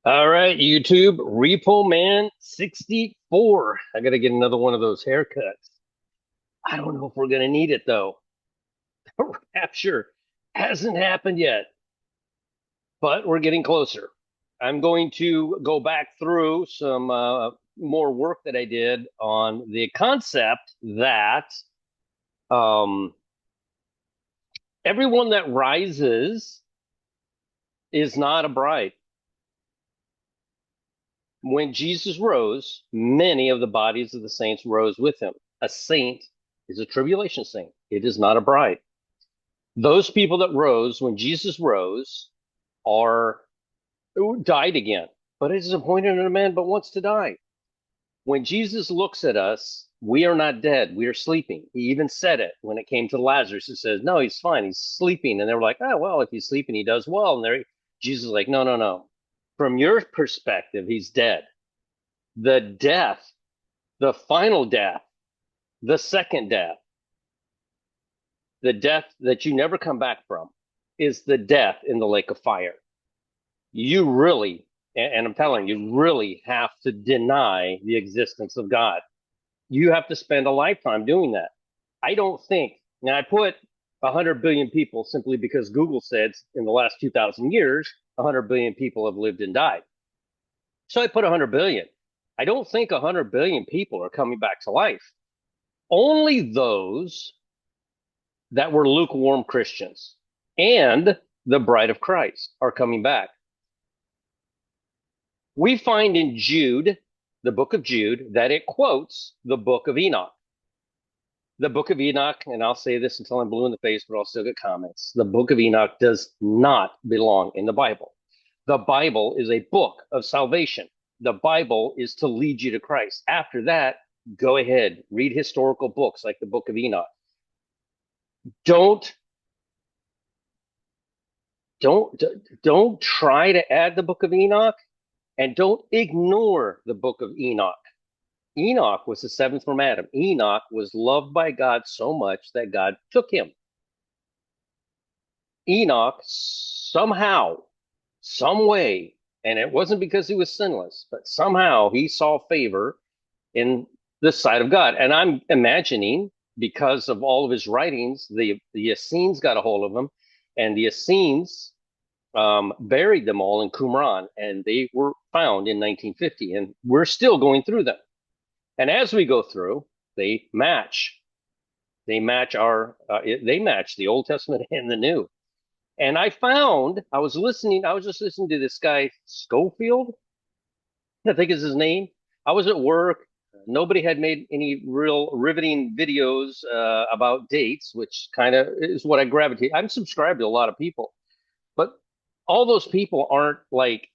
All right, YouTube, Repo Man 64. I got to get another one of those haircuts. I don't know if we're going to need it though. Rapture hasn't happened yet, but we're getting closer. I'm going to go back through some more work that I did on the concept that um, everyone that rises is not a bride. When Jesus rose, many of the bodies of the saints rose with him. A saint is a tribulation saint. It is not a bride. Those people that rose when Jesus rose are died again. But it is appointed unto man but wants to die. When Jesus looks at us, we are not dead. We are sleeping. He even said it when it came to Lazarus. He says, no, he's fine. He's sleeping. And they were like, oh, well, if he's sleeping, he does well. And Jesus is like, no, no, no. From your perspective, he's dead. The death, the final death, the second death, the death that you never come back from, is the death in the lake of fire. You really, and I'm telling you, really have to deny the existence of God. You have to spend a lifetime doing that. I don't think, now I put 100 billion people simply because Google said in the last 2,000 years, 100 billion people have lived and died. So I put 100 billion. I don't think 100 billion people are coming back to life. Only those that were lukewarm Christians and the bride of Christ are coming back. We find in Jude, the book of Jude, that it quotes the book of Enoch. The book of Enoch, and I'll say this until I'm blue in the face, but I'll still get comments. The book of Enoch does not belong in the Bible. The Bible is a book of salvation. The Bible is to lead you to Christ. After that, go ahead, read historical books like the book of Enoch. Don't don't don't try to add the book of Enoch, and don't ignore the book of Enoch. Enoch was the seventh from Adam. Enoch was loved by God so much that God took him. Enoch somehow, some way, and it wasn't because he was sinless, but somehow he saw favor in the sight of God. And I'm imagining because of all of his writings, the Essenes got a hold of him, and the Essenes buried them all in Qumran, and they were found in 1950, and we're still going through them. And as we go through, they match. They match the Old Testament and the New. And I was just listening to this guy, Schofield, I think is his name. I was at work. Nobody had made any real riveting videos about dates, which kind of is what I gravitate. I'm subscribed to a lot of people, but all those people aren't like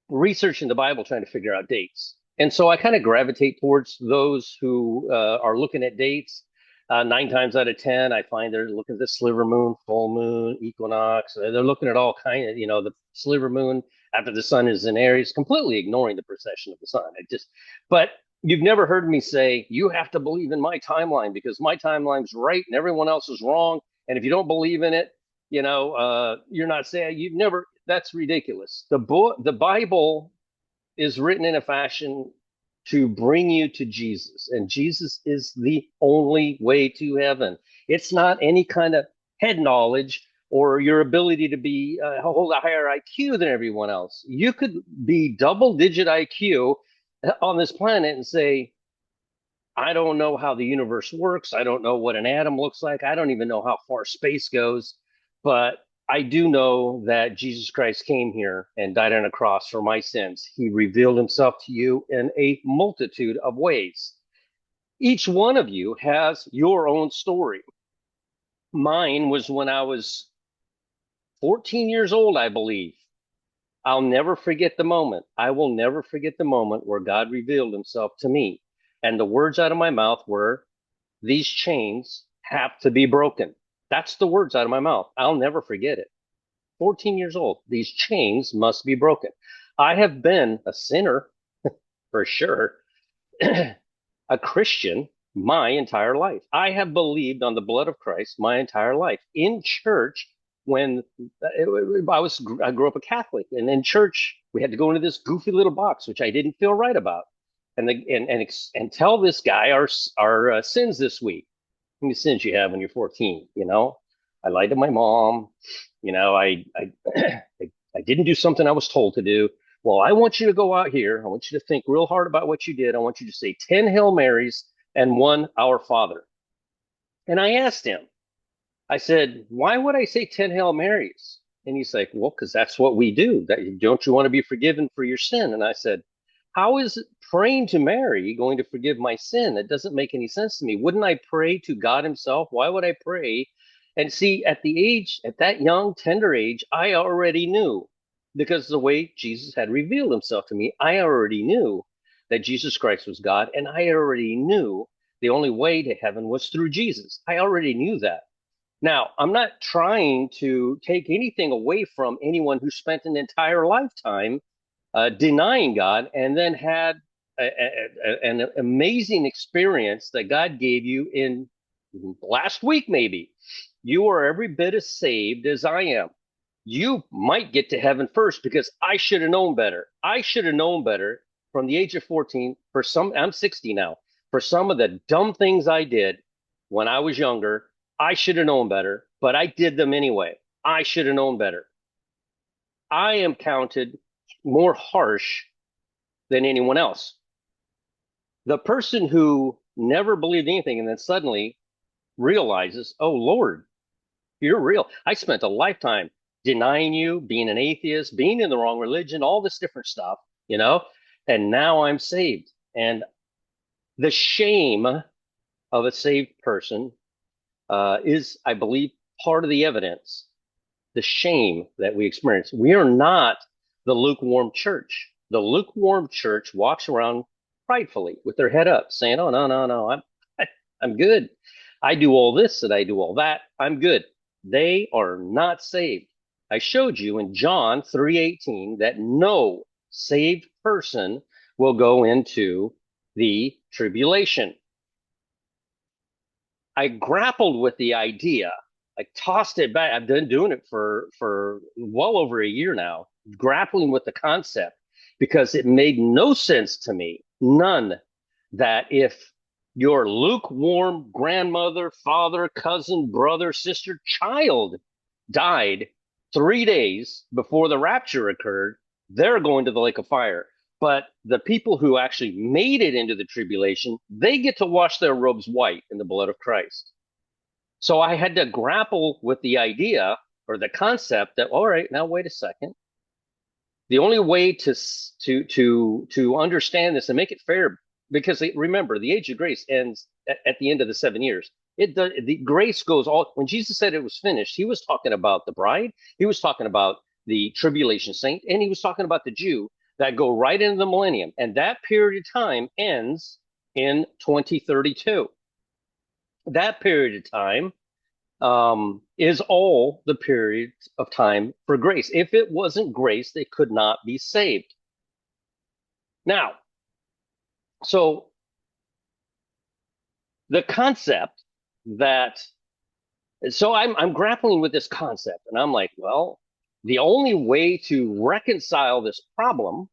researching the Bible trying to figure out dates. And so I kind of gravitate towards those who are looking at dates. 9 times out of 10, I find they're looking at the sliver moon, full moon, equinox. They're looking at all kind of, the sliver moon after the sun is in Aries, completely ignoring the precession of the sun. But you've never heard me say, you have to believe in my timeline because my timeline's right and everyone else is wrong. And if you don't believe in it, you're not saying that's ridiculous. The Bible is written in a fashion to bring you to Jesus, and Jesus is the only way to heaven. It's not any kind of head knowledge or your ability to be hold a higher IQ than everyone else. You could be double digit IQ on this planet and say, I don't know how the universe works. I don't know what an atom looks like. I don't even know how far space goes. But I do know that Jesus Christ came here and died on a cross for my sins. He revealed himself to you in a multitude of ways. Each one of you has your own story. Mine was when I was 14 years old, I believe. I'll never forget the moment. I will never forget the moment where God revealed himself to me. And the words out of my mouth were, these chains have to be broken. That's the words out of my mouth. I'll never forget it. 14 years old. These chains must be broken. I have been a sinner for sure, a Christian my entire life. I have believed on the blood of Christ my entire life. In church, when I grew up a Catholic, and in church, We had to go into this goofy little box, which I didn't feel right about, and tell this guy our sins this week. How many sins you have when you're 14? I lied to my mom. I didn't do something I was told to do. Well, I want you to go out here. I want you to think real hard about what you did. I want you to say 10 Hail Marys and one Our Father. And I asked him, I said, why would I say 10 Hail Marys? And he's like, well, because that's what we do. Don't you want to be forgiven for your sin? And I said, how is praying to Mary going to forgive my sin? That doesn't make any sense to me. Wouldn't I pray to God himself? Why would I pray? And see, at that young, tender age, I already knew, because the way Jesus had revealed himself to me, I already knew that Jesus Christ was God. And I already knew the only way to heaven was through Jesus. I already knew that. Now, I'm not trying to take anything away from anyone who spent an entire lifetime denying God and then had an amazing experience that God gave you in last week, maybe. You are every bit as saved as I am. You might get to heaven first because I should have known better. I should have known better from the age of 14 I'm 60 now. For some of the dumb things I did when I was younger, I should have known better, but I did them anyway. I should have known better. I am counted more harsh than anyone else. The person who never believed anything and then suddenly realizes, oh, Lord, you're real. I spent a lifetime denying you, being an atheist, being in the wrong religion, all this different stuff, and now I'm saved. And the shame of a saved person is, I believe, part of the evidence, the shame that we experience. We are not the lukewarm church. The lukewarm church walks around pridefully with their head up saying, oh, no, I'm good. I do all this and I do all that. I'm good. They are not saved. I showed you in John 3:18 that no saved person will go into the tribulation. I grappled with the idea. I tossed it back. I've been doing it for well over a year now, grappling with the concept because it made no sense to me, none, that if your lukewarm grandmother, father, cousin, brother, sister, child died 3 days before the rapture occurred, they're going to the lake of fire. But the people who actually made it into the tribulation, they get to wash their robes white in the blood of Christ. So I had to grapple with the idea or the concept that, all right, now wait a second. The only way to understand this and make it fair, because remember, the age of grace ends at the end of the 7 years. The grace goes all. When Jesus said it was finished, he was talking about the bride, he was talking about the tribulation saint, and he was talking about the Jew that go right into the millennium. And that period of time ends in 2032. That period of time is all the period of time for grace. If it wasn't grace, they could not be saved. Now, so the concept so I'm grappling with this concept, and I'm like, well, the only way to reconcile this problem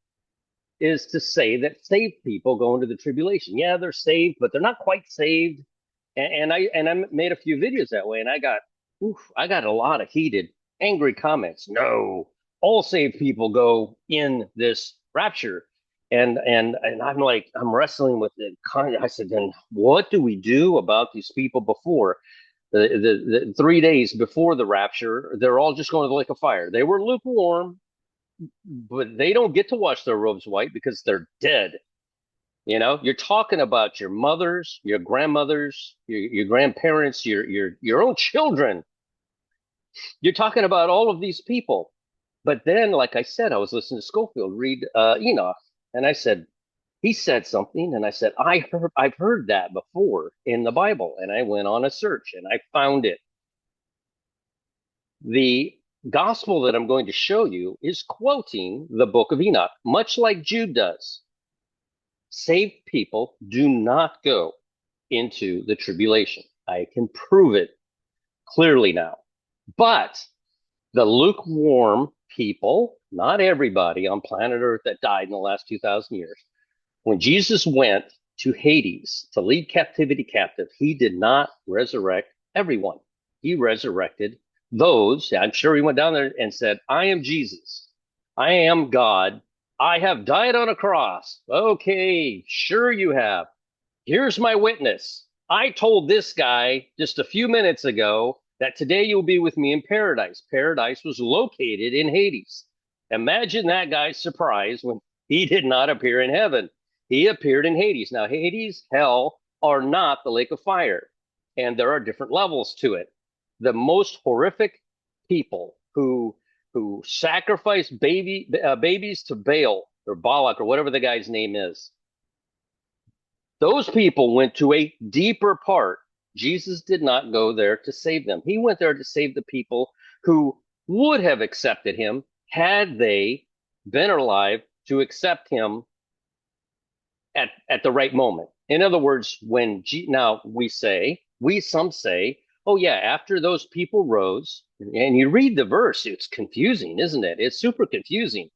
is to say that saved people go into the tribulation. Yeah, they're saved, but they're not quite saved. And I made a few videos that way, and I got a lot of heated, angry comments. No, all saved people go in this rapture, and I'm like, I'm wrestling with it. I said, then what do we do about these people before the 3 days before the rapture? They're all just going to the lake of fire. They were lukewarm, but they don't get to wash their robes white because they're dead. You're talking about your mothers, your grandmothers, your grandparents, your own children. You're talking about all of these people. But then, like I said, I was listening to Schofield read Enoch, and he said something, and I said, I've heard that before in the Bible, and I went on a search and I found it. The gospel that I'm going to show you is quoting the book of Enoch, much like Jude does. Saved people do not go into the tribulation. I can prove it clearly now. But the lukewarm people, not everybody on planet Earth that died in the last 2,000 years, when Jesus went to Hades to lead captivity captive, he did not resurrect everyone. He resurrected those. I'm sure he went down there and said, I am Jesus. I am God. I have died on a cross. Okay, sure you have. Here's my witness. I told this guy just a few minutes ago that today you'll be with me in paradise. Paradise was located in Hades. Imagine that guy's surprise when he did not appear in heaven. He appeared in Hades. Now, Hades, hell, are not the lake of fire, and there are different levels to it. The most horrific people who sacrifice babies to Baal or Balak or whatever the guy's name is, those people went to a deeper part. Jesus did not go there to save them. He went there to save the people who would have accepted him had they been alive to accept him at the right moment. In other words, now some say, oh yeah, after those people rose, and you read the verse, it's confusing, isn't it? It's super confusing.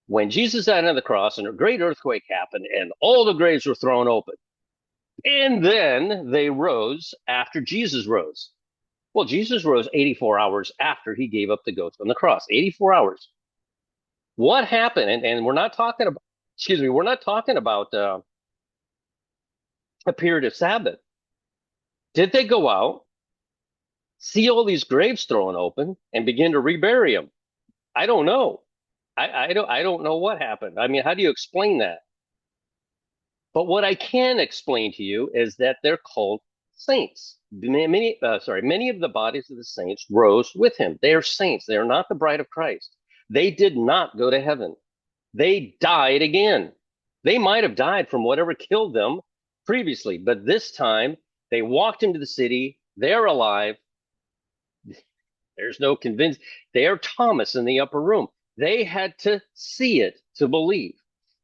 When Jesus died on the cross and a great earthquake happened and all the graves were thrown open, and then they rose after Jesus rose. Well, Jesus rose 84 hours after he gave up the ghost on the cross. 84 hours. What happened? And we're not talking about, we're not talking about a period of Sabbath. Did they go out, see all these graves thrown open, and begin to rebury them? I don't know. I don't know what happened. I mean, how do you explain that? But what I can explain to you is that they're called saints. Many of the bodies of the saints rose with him. They are saints. They are not the bride of Christ. They did not go to heaven. They died again. They might have died from whatever killed them previously, but this time they walked into the city. They're alive. There's no convince. They are Thomas in the upper room. They had to see it to believe.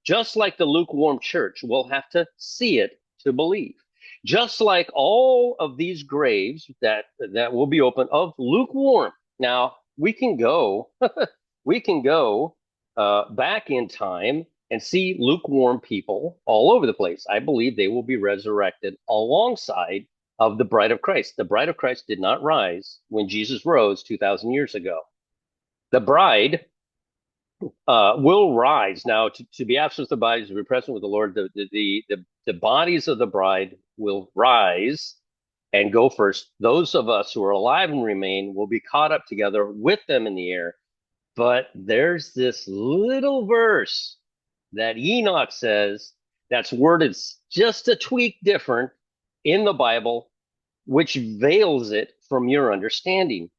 Just like the lukewarm church will have to see it to believe. Just like all of these graves that will be open of lukewarm. Now we can go, back in time and see lukewarm people all over the place. I believe they will be resurrected alongside of the bride of Christ. The bride of Christ did not rise when Jesus rose 2,000 years ago. The bride will rise. Now, to be absent with the bodies, to be present with the Lord, the bodies of the bride will rise and go first. Those of us who are alive and remain will be caught up together with them in the air. But there's this little verse that Enoch says that's worded just a tweak different in the Bible, which veils it from your understanding.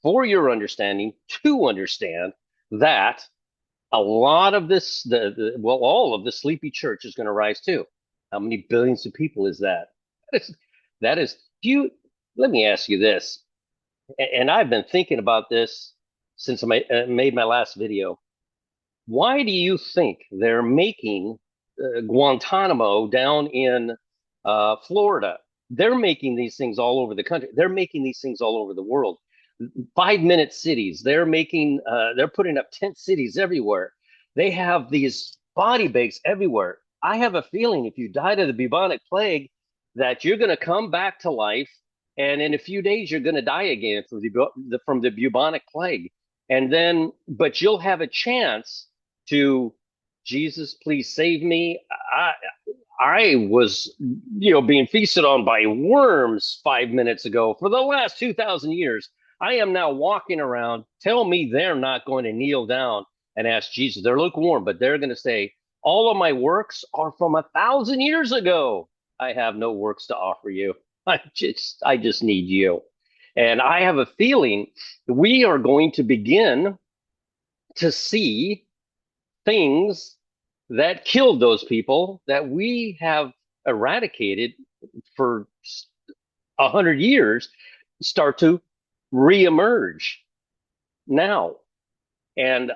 For your understanding, to understand that a lot of this, all of the sleepy church is going to rise too. How many billions of people is that? Let me ask you this, and I've been thinking about this since I made my last video. Why do you think they're making Guantanamo down in Florida? They're making these things all over the country. They're making these things all over the world. 5-minute cities. They're putting up tent cities everywhere. They have these body bags everywhere. I have a feeling if you died of the bubonic plague, that you're going to come back to life, and in a few days you're going to die again from the bubonic plague. And then, but you'll have a chance to, Jesus, please save me. I was, being feasted on by worms 5 minutes ago. For the last 2,000 years, I am now walking around. Tell me they're not going to kneel down and ask Jesus. They're lukewarm, but they're going to say, all of my works are from 1,000 years ago. I have no works to offer you. I just need you. And I have a feeling we are going to begin to see things that killed those people that we have eradicated for 100 years start to reemerge now. And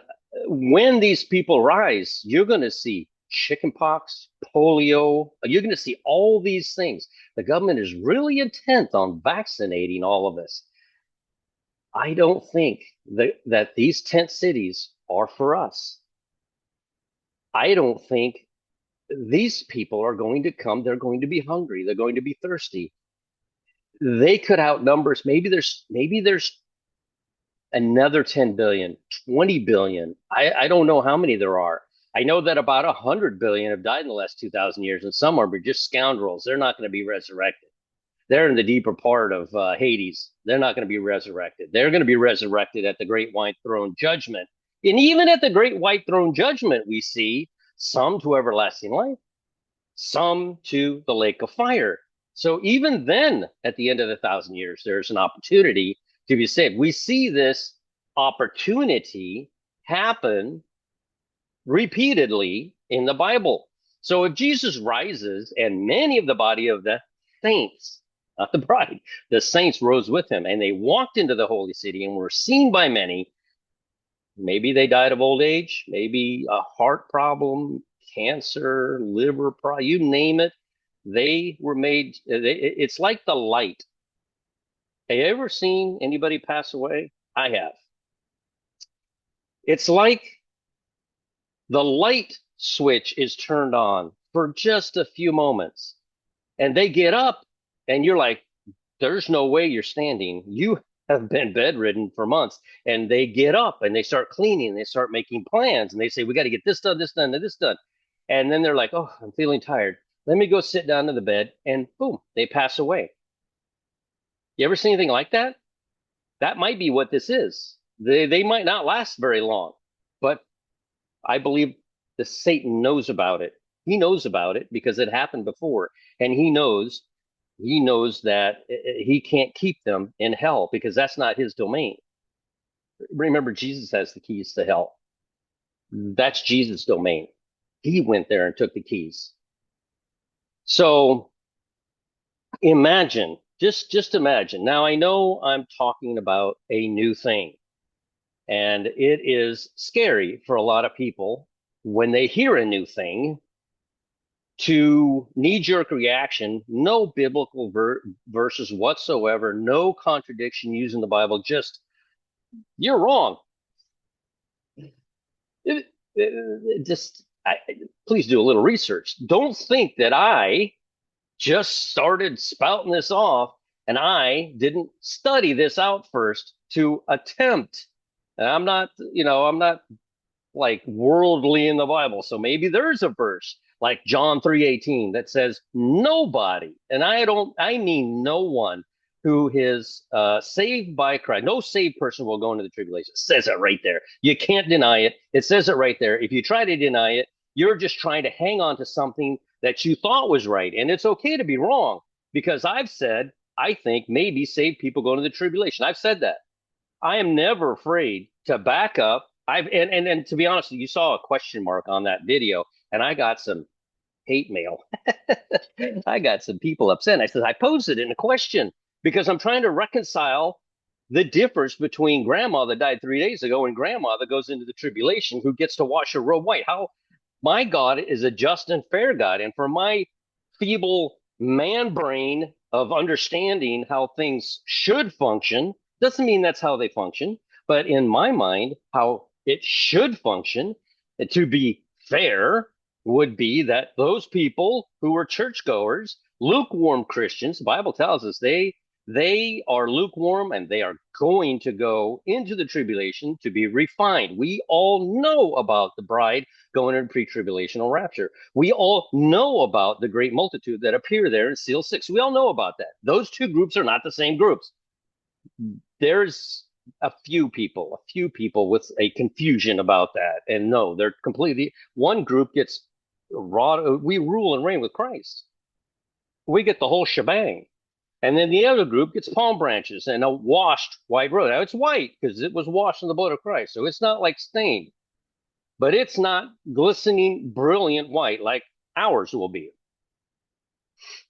when these people rise, you're going to see chickenpox, polio. You're going to see all these things. The government is really intent on vaccinating all of us. I don't think that these tent cities are for us. I don't think these people are going to come. They're going to be hungry. They're going to be thirsty. They could outnumber us. Maybe there's another 10 billion, 20 billion. I don't know how many there are. I know that about 100 billion have died in the last 2,000 years, and some are just scoundrels. They're not going to be resurrected. They're in the deeper part of Hades. They're not going to be resurrected. They're going to be resurrected at the great white throne judgment. And even at the great white throne judgment, we see some to everlasting life, some to the lake of fire. So even then, at the end of the 1,000 years, there's an opportunity to be saved. We see this opportunity happen repeatedly in the Bible. So if Jesus rises and many of the body of the saints, not the bride, the saints rose with him and they walked into the holy city and were seen by many, maybe they died of old age, maybe a heart problem, cancer, liver problem, you name it. They were made, it's like the light. Have you ever seen anybody pass away? I have. It's like the light switch is turned on for just a few moments and they get up and you're like, there's no way you're standing. You have been bedridden for months. And they get up and they start cleaning, they start making plans, and they say, we got to get this done, this done, and this done. And then they're like, oh, I'm feeling tired. Let me go sit down in the bed, and boom, they pass away. You ever see anything like that? That might be what this is. They might not last very long, but I believe the Satan knows about it. He knows about it because it happened before, and he knows that he can't keep them in hell because that's not his domain. Remember, Jesus has the keys to hell. That's Jesus' domain. He went there and took the keys. So imagine, just imagine. Now I know I'm talking about a new thing, and it is scary for a lot of people when they hear a new thing to knee-jerk reaction, no biblical verses whatsoever, no contradiction using the Bible, just, you're wrong. Just please do a little research. Don't think that I just started spouting this off and I didn't study this out first to attempt. And I'm not like worldly in the Bible. So maybe there's a verse like John 3:18 that says nobody, and I mean no one who is saved by Christ, no saved person will go into the tribulation. It says it right there. You can't deny it. It says it right there. If you try to deny it, you're just trying to hang on to something that you thought was right. And it's okay to be wrong because I've said, I think maybe saved people go into the tribulation. I've said that. I am never afraid to back up. And to be honest, you saw a question mark on that video, and I got some hate mail. I got some people upset. I said I posed it in a question because I'm trying to reconcile the difference between grandma that died 3 days ago and grandma that goes into the tribulation who gets to wash her robe white. How my God is a just and fair God, and for my feeble man brain of understanding how things should function doesn't mean that's how they function. But in my mind, how it should function, to be fair, would be that those people who are churchgoers, lukewarm Christians, the Bible tells us they are lukewarm and they are going to go into the tribulation to be refined. We all know about the bride going into pre-tribulational rapture. We all know about the great multitude that appear there in seal 6. We all know about that. Those two groups are not the same groups. There's a few people with a confusion about that. And no, they're completely, one group gets raw. We rule and reign with Christ. We get the whole shebang. And then the other group gets palm branches and a washed white robe. Now it's white because it was washed in the blood of Christ. So it's not like stained, but it's not glistening, brilliant white like ours will be.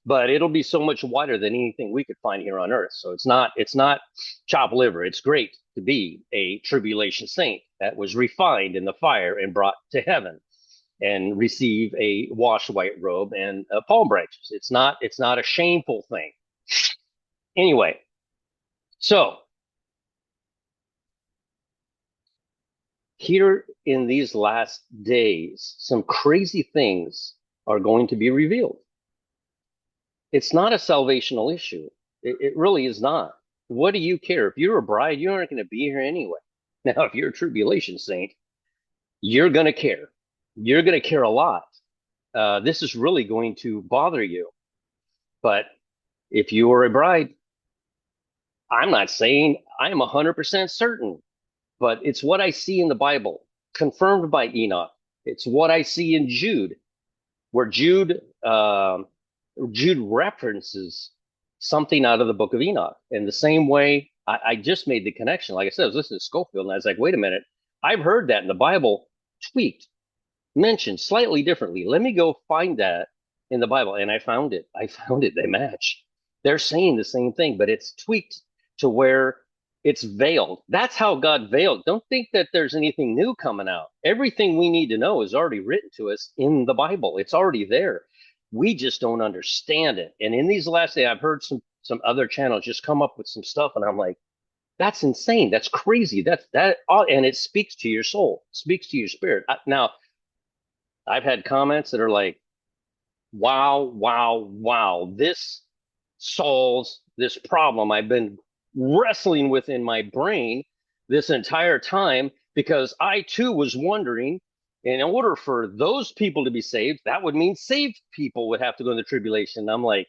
But it'll be so much whiter than anything we could find here on earth. So it's not chopped liver. It's great to be a tribulation saint that was refined in the fire and brought to heaven and receive a washed white robe and palm branches. It's not a shameful thing. Anyway, so Here in these last days, some crazy things are going to be revealed. It's not a salvational issue. It really is not. What do you care? If you're a bride, you aren't going to be here anyway. Now, if you're a tribulation saint, you're going to care. You're going to care a lot. This is really going to bother you. But if you are a bride, I'm not saying I'm 100% certain, but it's what I see in the Bible, confirmed by Enoch. It's what I see in Jude, where Jude references something out of the book of Enoch. In the same way, I just made the connection. Like I said, I was listening to Schofield, and I was like, wait a minute, I've heard that in the Bible tweaked, mentioned slightly differently. Let me go find that in the Bible. And I found it. I found it. They match. They're saying the same thing, but it's tweaked to where it's veiled. That's how God veiled. Don't think that there's anything new coming out. Everything we need to know is already written to us in the Bible. It's already there. We just don't understand it. And in these last days, I've heard some other channels just come up with some stuff, and I'm like, that's insane. That's crazy. And it speaks to your soul, speaks to your spirit. Now, I've had comments that are like, wow, wow, wow, this solves this problem I've been wrestling with in my brain this entire time, because I too was wondering, in order for those people to be saved, that would mean saved people would have to go into tribulation. And I'm like,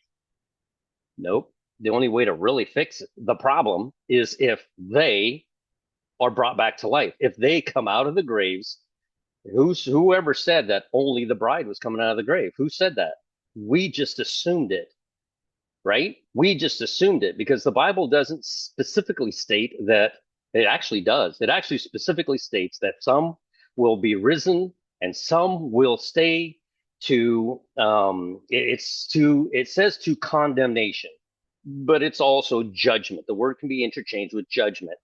nope. The only way to really fix the problem is if they are brought back to life, if they come out of the graves. Whoever said that only the bride was coming out of the grave? Who said that? We just assumed it, right? We just assumed it because the Bible doesn't specifically state that. It actually does. It actually specifically states that some will be risen and some will stay to, it says to condemnation, but it's also judgment. The word can be interchanged with judgment.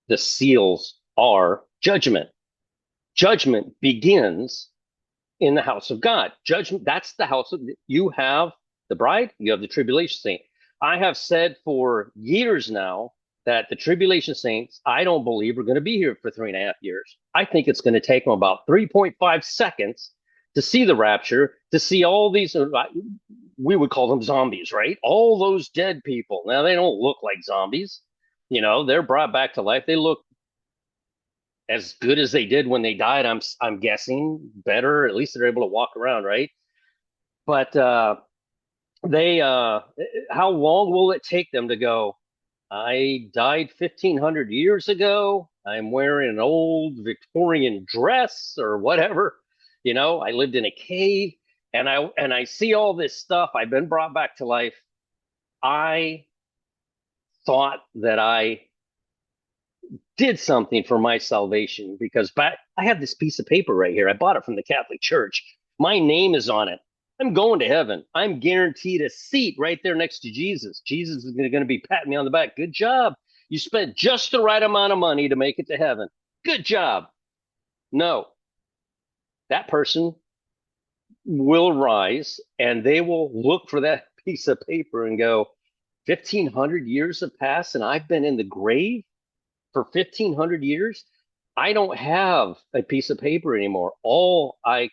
The seals are judgment. Judgment begins in the house of God. Judgment, that's the house of, you have the bride, you have the tribulation saint. I have said for years now that the tribulation saints, I don't believe are going to be here for 3.5 years. I think it's going to take them about 3.5 seconds to see the rapture, to see all these, we would call them zombies, right? All those dead people. Now, they don't look like zombies. They're brought back to life. They look as good as they did when they died. I'm guessing better. At least they're able to walk around, right? But they how long will it take them to go? I died 1,500 years ago. I'm wearing an old Victorian dress or whatever. I lived in a cave, and I see all this stuff. I've been brought back to life. I thought that I did something for my salvation, because I have this piece of paper right here. I bought it from the Catholic Church. My name is on it. I'm going to heaven. I'm guaranteed a seat right there next to Jesus. Jesus is going to be patting me on the back. Good job. You spent just the right amount of money to make it to heaven. Good job. No, that person will rise and they will look for that piece of paper and go, 1,500 years have passed and I've been in the grave for 1,500 years. I don't have a piece of paper anymore. All I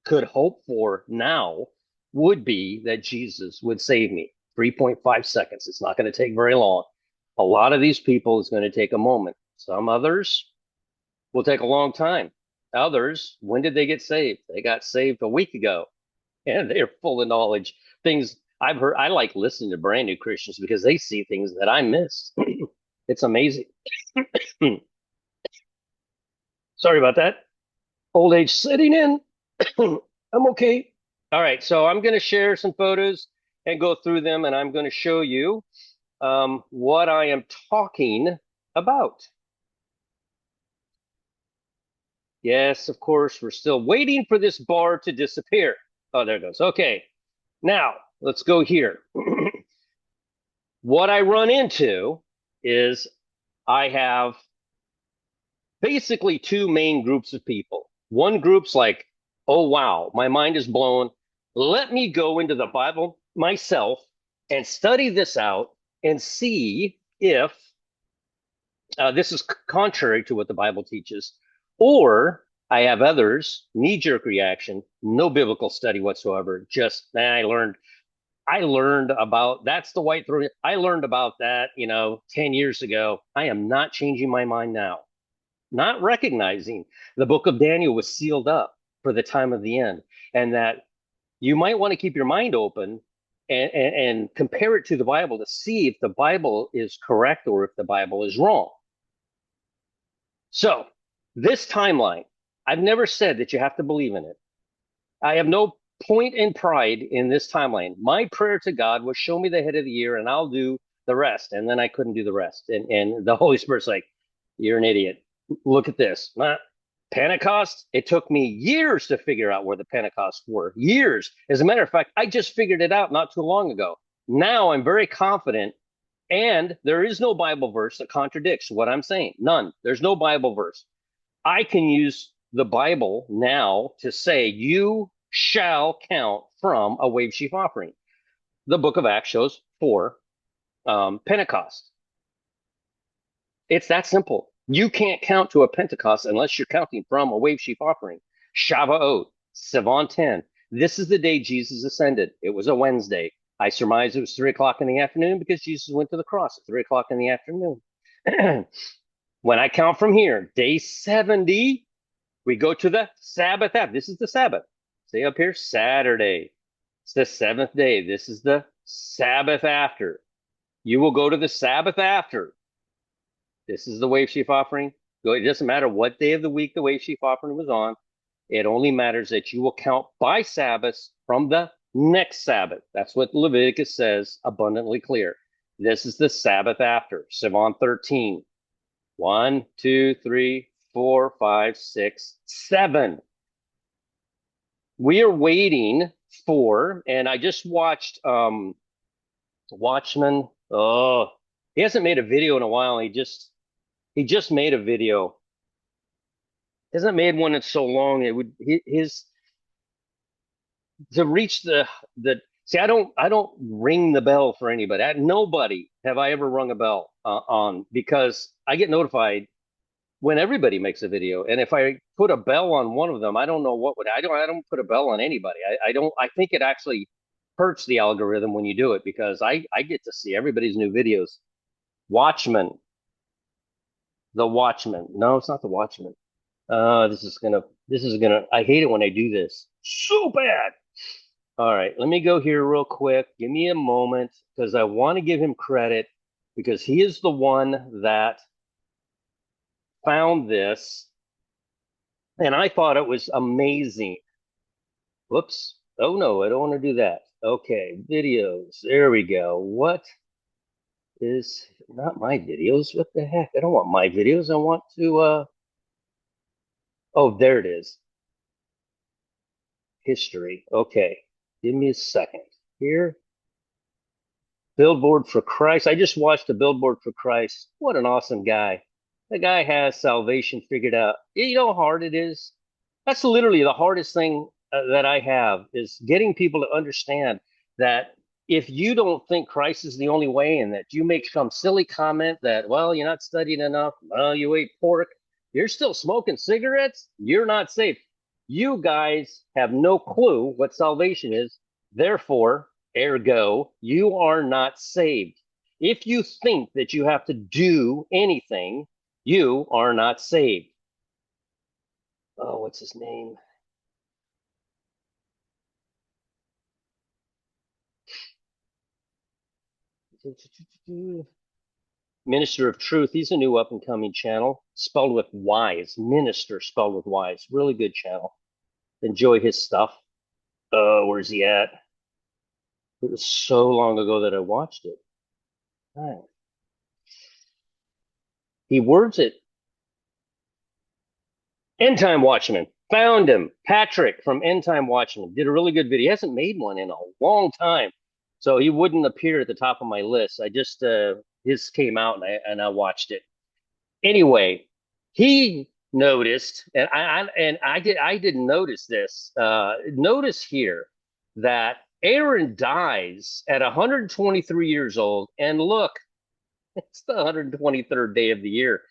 could hope for now would be that Jesus would save me. 3.5 seconds. It's not going to take very long. A lot of these people is going to take a moment. Some others will take a long time. Others, when did they get saved? They got saved a week ago, and they're full of knowledge. Things I've heard. I like listening to brand new Christians because they see things that I missed. It's amazing. Sorry about that. Old age setting in. I'm okay. All right, so I'm going to share some photos and go through them, and I'm going to show you what I am talking about. Yes, of course, we're still waiting for this bar to disappear. Oh, there it goes. Okay, now let's go here. What I run into is I have basically two main groups of people. One group's like, oh, wow, my mind is blown. Let me go into the Bible myself and study this out and see if this is contrary to what the Bible teaches. Or I have others, knee-jerk reaction, no biblical study whatsoever. Just I learned about that's the white throne. I learned about that, 10 years ago. I am not changing my mind now. Not recognizing the book of Daniel was sealed up for the time of the end, and that you might want to keep your mind open and compare it to the Bible to see if the Bible is correct or if the Bible is wrong. So, this timeline, I've never said that you have to believe in it. I have no point in pride in this timeline. My prayer to God was show me the head of the year and I'll do the rest. And then I couldn't do the rest. And the Holy Spirit's like, you're an idiot. Look at this. Pentecost, it took me years to figure out where the Pentecost were. Years. As a matter of fact, I just figured it out not too long ago. Now I'm very confident, and there is no Bible verse that contradicts what I'm saying. None. There's no Bible verse. I can use the Bible now to say, you shall count from a wave sheaf offering. The book of Acts shows for Pentecost. It's that simple. You can't count to a Pentecost unless you're counting from a wave sheaf offering. Shavuot, Sivan 10. This is the day Jesus ascended. It was a Wednesday. I surmise it was 3 o'clock in the afternoon because Jesus went to the cross at 3 o'clock in the afternoon. When I count from here, day 70, we go to the Sabbath after. This is the Sabbath. See up here, Saturday. It's the seventh day. This is the Sabbath after. You will go to the Sabbath after. This is the wave sheaf offering. It doesn't matter what day of the week the wave sheaf offering was on. It only matters that you will count by Sabbath from the next Sabbath. That's what Leviticus says, abundantly clear. This is the Sabbath after. Sivan 13. 1, 2, 3, 4, 5, 6, 7. We are waiting for, and I just watched Watchman. Oh, he hasn't made a video in a while. He just made a video. He hasn't made one in so long. It would his to reach the see. I don't ring the bell for anybody. Nobody have I ever rung a bell on, because I get notified when everybody makes a video. And if I put a bell on one of them, I don't know what would I don't put a bell on anybody. I think it actually hurts the algorithm when you do it, because I get to see everybody's new videos. Watchman. The Watchman. No, it's not the Watchman. This is gonna I hate it when I do this. So bad. All right, let me go here real quick. Give me a moment, because I want to give him credit, because he is the one that found this, and I thought it was amazing. Whoops. Oh no, I don't want to do that. Okay, videos. There we go. What is not my videos? What the heck? I don't want my videos. I want to oh, there it is. History. Okay. Give me a second here. Billboard for Christ. I just watched a Billboard for Christ. What an awesome guy. The guy has salvation figured out. You know how hard it is? That's literally the hardest thing that I have, is getting people to understand that if you don't think Christ is the only way, and that you make some silly comment that, well, you're not studying enough, well, you ate pork, you're still smoking cigarettes, you're not safe. You guys have no clue what salvation is. Therefore, ergo, you are not saved. If you think that you have to do anything, you are not saved. Oh, what's his name? Minister of Truth. He's a new up and coming channel, spelled with Y's. Minister spelled with Y's. Really good channel. Enjoy his stuff. Where's he at? It was so long ago that I watched it. Right. He words it. End Time Watchman. Found him. Patrick from End Time Watchman. Did a really good video. He hasn't made one in a long time, so he wouldn't appear at the top of my list. I just his came out, and I watched it. Anyway, he noticed, and I didn't notice this. Notice here that Aaron dies at 123 years old, and look, it's the 123rd day of the year.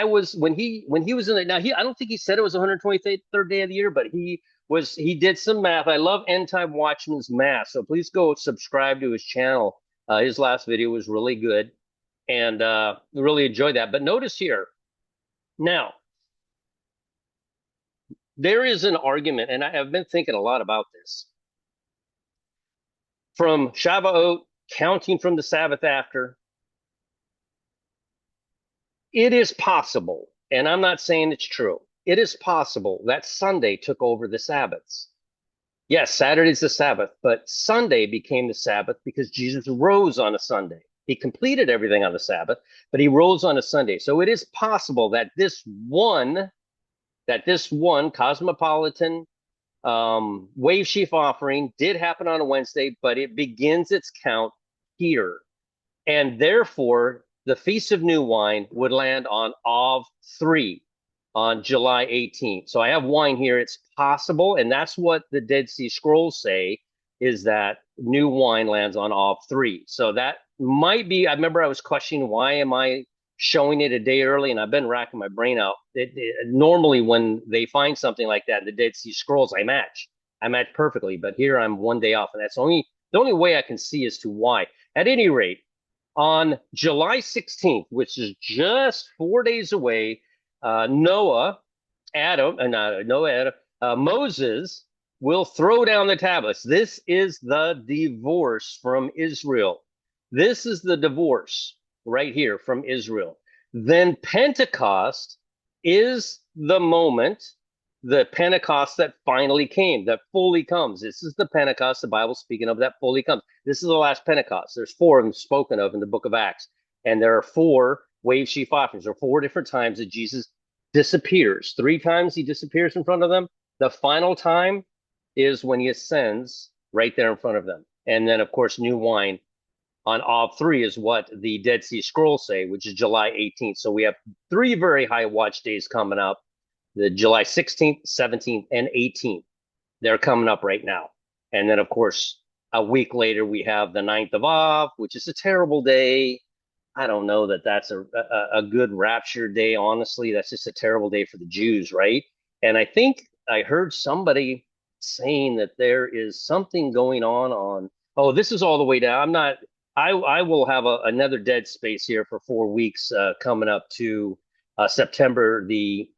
when he was in it. Now I don't think he said it was 123rd day of the year, but he did some math. I love End Time Watchman's math, so please go subscribe to his channel. His last video was really good, and really enjoyed that. But notice here now there is an argument, and I have been thinking a lot about this. From Shavuot, counting from the Sabbath after, it is possible, and I'm not saying it's true, it is possible that Sunday took over the Sabbaths. Yes, Saturday's the Sabbath, but Sunday became the Sabbath because Jesus rose on a Sunday. He completed everything on the Sabbath, but he rose on a Sunday. So it is possible that this one cosmopolitan wave sheaf offering did happen on a Wednesday, but it begins its count here. And therefore, the Feast of New Wine would land on Av 3 on July 18th. So I have wine here. It's possible, and that's what the Dead Sea Scrolls say, is that new wine lands on Av 3. So that might be, I remember I was questioning, why am I showing it a day early? And I've been racking my brain out. Normally, when they find something like that in the Dead Sea Scrolls, I match perfectly. But here I'm one day off, and that's the only way I can see as to why. At any rate, on July 16th, which is just 4 days away, Moses will throw down the tablets. This is the divorce from Israel. This is the divorce right here from Israel. Then Pentecost is the moment, the Pentecost that finally came, that fully comes. This is the Pentecost the Bible's speaking of, that fully comes. This is the last Pentecost. There's 4 of them spoken of in the book of Acts. And there are 4 wave sheaf offerings. There are 4 different times that Jesus disappears. 3 times he disappears in front of them. The final time is when he ascends right there in front of them. And then, of course, new wine on Av 3 is what the Dead Sea Scrolls say, which is July 18th. So we have 3 very high watch days coming up. The July 16th, 17th, and 18th. They're coming up right now. And then, of course, a week later, we have the 9th of Av, which is a terrible day. I don't know that that's a good rapture day. Honestly, that's just a terrible day for the Jews, right? And I think I heard somebody saying that there is something going on. Oh, this is all the way down. I will have another dead space here for 4 weeks coming up to September the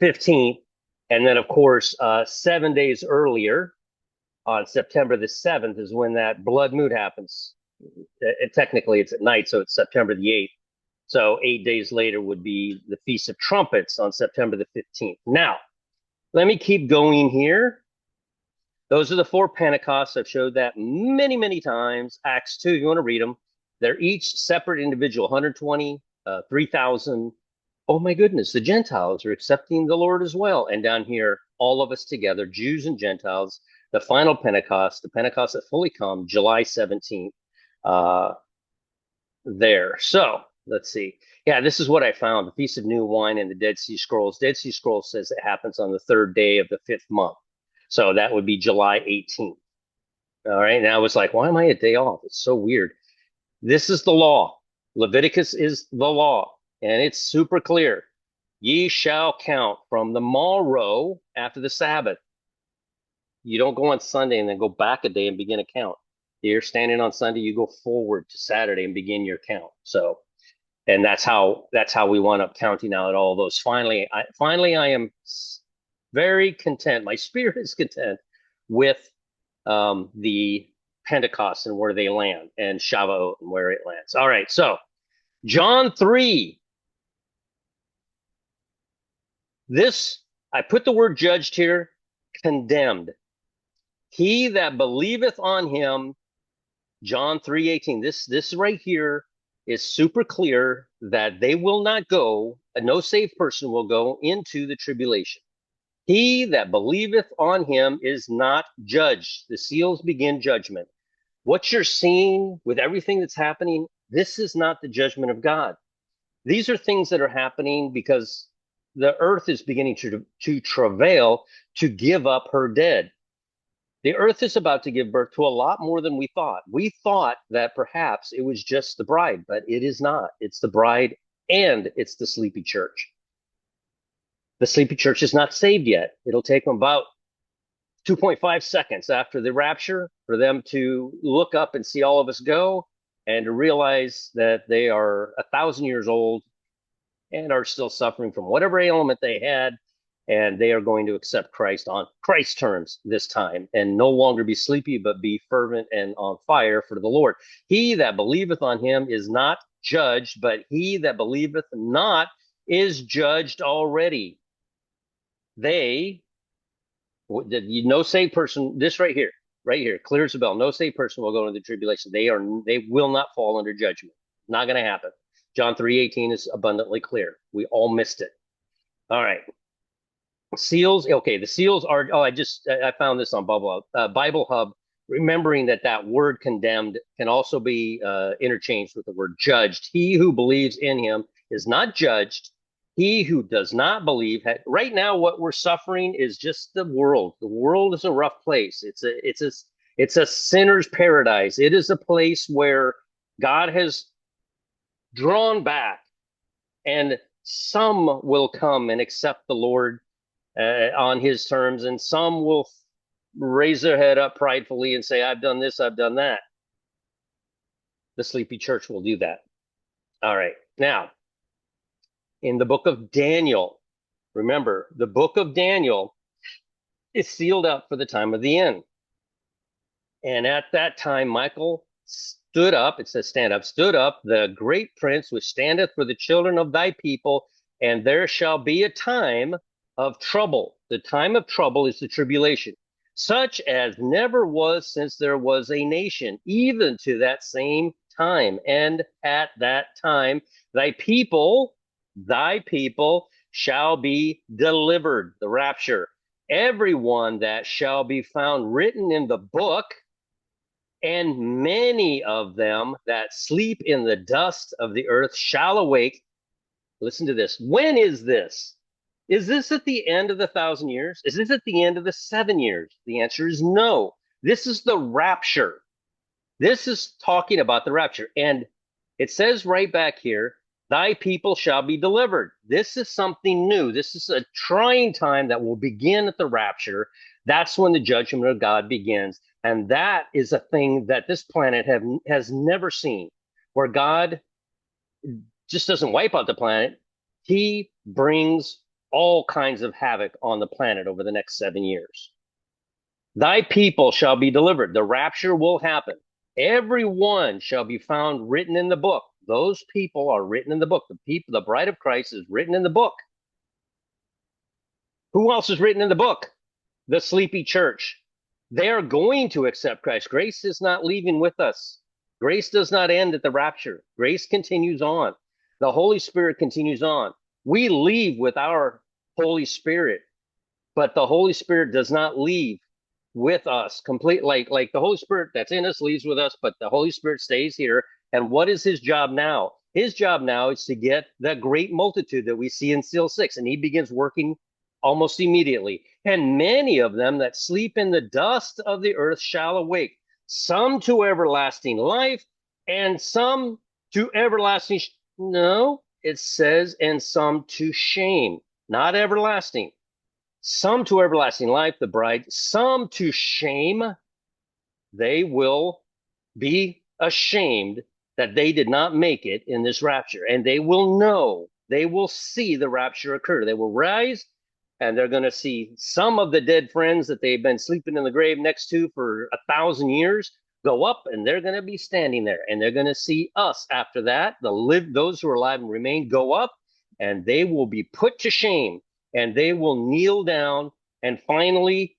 15th. And then, of course, 7 days earlier, on September the 7th, is when that blood moon happens. Technically, it's at night, so it's September the 8th. So 8 days later would be the Feast of Trumpets on September the 15th. Now, let me keep going here. Those are the 4 Pentecosts. I've showed that many, many times. Acts 2, you want to read them. They're each separate individual, 120, 3,000. Oh my goodness, the Gentiles are accepting the Lord as well. And down here, all of us together, Jews and Gentiles, the final Pentecost, the Pentecost that fully come, July 17th, there. So let's see. Yeah, this is what I found. The Feast of New Wine in the Dead Sea Scrolls. Dead Sea Scrolls says it happens on the 3rd day of the 5th month. So that would be July 18th. All right. And I was like, why am I a day off? It's so weird. This is the law. Leviticus is the law. And it's super clear. Ye shall count from the morrow after the Sabbath. You don't go on Sunday and then go back a day and begin a count. You're standing on Sunday, you go forward to Saturday and begin your count. So, and that's how we wound up counting out all those. Finally, I am very content. My spirit is content with the Pentecost and where they land, and Shavuot and where it lands. All right, so John 3. This, I put the word judged here, condemned. He that believeth on him, John 3:18. This right here is super clear that they will not go, no saved person will go into the tribulation. He that believeth on him is not judged. The seals begin judgment. What you're seeing with everything that's happening, this is not the judgment of God. These are things that are happening because the earth is beginning to travail to give up her dead. The earth is about to give birth to a lot more than we thought. We thought that perhaps it was just the bride, but it is not. It's the bride and it's the sleepy church. The sleepy church is not saved yet. It'll take them about 2.5 seconds after the rapture for them to look up and see all of us go and to realize that they are 1,000 years old and are still suffering from whatever ailment they had. And they are going to accept Christ on Christ's terms this time and no longer be sleepy, but be fervent and on fire for the Lord. He that believeth on him is not judged, but he that believeth not is judged already. They, no saved person, this right here, clears the bell. No saved person will go into the tribulation. They will not fall under judgment. Not going to happen. John 3:18 is abundantly clear. We all missed it. All right. Seals. Okay. The seals are, I found this on Bible Hub, remembering that word condemned can also be interchanged with the word judged. He who believes in him is not judged. He who does not believe, right now, what we're suffering is just the world. The world is a rough place. It's a sinner's paradise. It is a place where God has drawn back, and some will come and accept the Lord on his terms, and some will raise their head up pridefully and say, I've done this, I've done that. The sleepy church will do that. All right. Now, in the book of Daniel, remember, the book of Daniel is sealed up for the time of the end. And at that time, Michael stood up, it says stand up, stood up, the great prince which standeth for the children of thy people, and there shall be a time of trouble. The time of trouble is the tribulation, such as never was since there was a nation, even to that same time. And at that time, thy people shall be delivered, the rapture. Everyone that shall be found written in the book, and many of them that sleep in the dust of the earth shall awake. Listen to this. When is this? Is this at the end of the 1,000 years? Is this at the end of the 7 years? The answer is no. This is the rapture. This is talking about the rapture. And it says right back here, thy people shall be delivered. This is something new. This is a trying time that will begin at the rapture. That's when the judgment of God begins. And that is a thing that this planet has never seen, where God just doesn't wipe out the planet. He brings all kinds of havoc on the planet over the next 7 years. Thy people shall be delivered. The rapture will happen. Everyone shall be found written in the book. Those people are written in the book. The bride of Christ is written in the book. Who else is written in the book? The sleepy church. They are going to accept Christ. Grace is not leaving with us. Grace does not end at the rapture. Grace continues on. The Holy Spirit continues on. We leave with our Holy Spirit, but the Holy Spirit does not leave with us complete. Like the Holy Spirit that's in us leaves with us, but the Holy Spirit stays here. And what is his job now? His job now is to get that great multitude that we see in seal 6, and he begins working almost immediately. And many of them that sleep in the dust of the earth shall awake, some to everlasting life, and some to everlasting. No, it says, and some to shame, not everlasting. Some to everlasting life, the bride, some to shame. They will be ashamed that they did not make it in this rapture. And they will know, they will see the rapture occur. They will rise, and they're going to see some of the dead friends that they've been sleeping in the grave next to for 1,000 years go up, and they're going to be standing there. And they're going to see us after that. Those who are alive and remain go up, and they will be put to shame, and they will kneel down and finally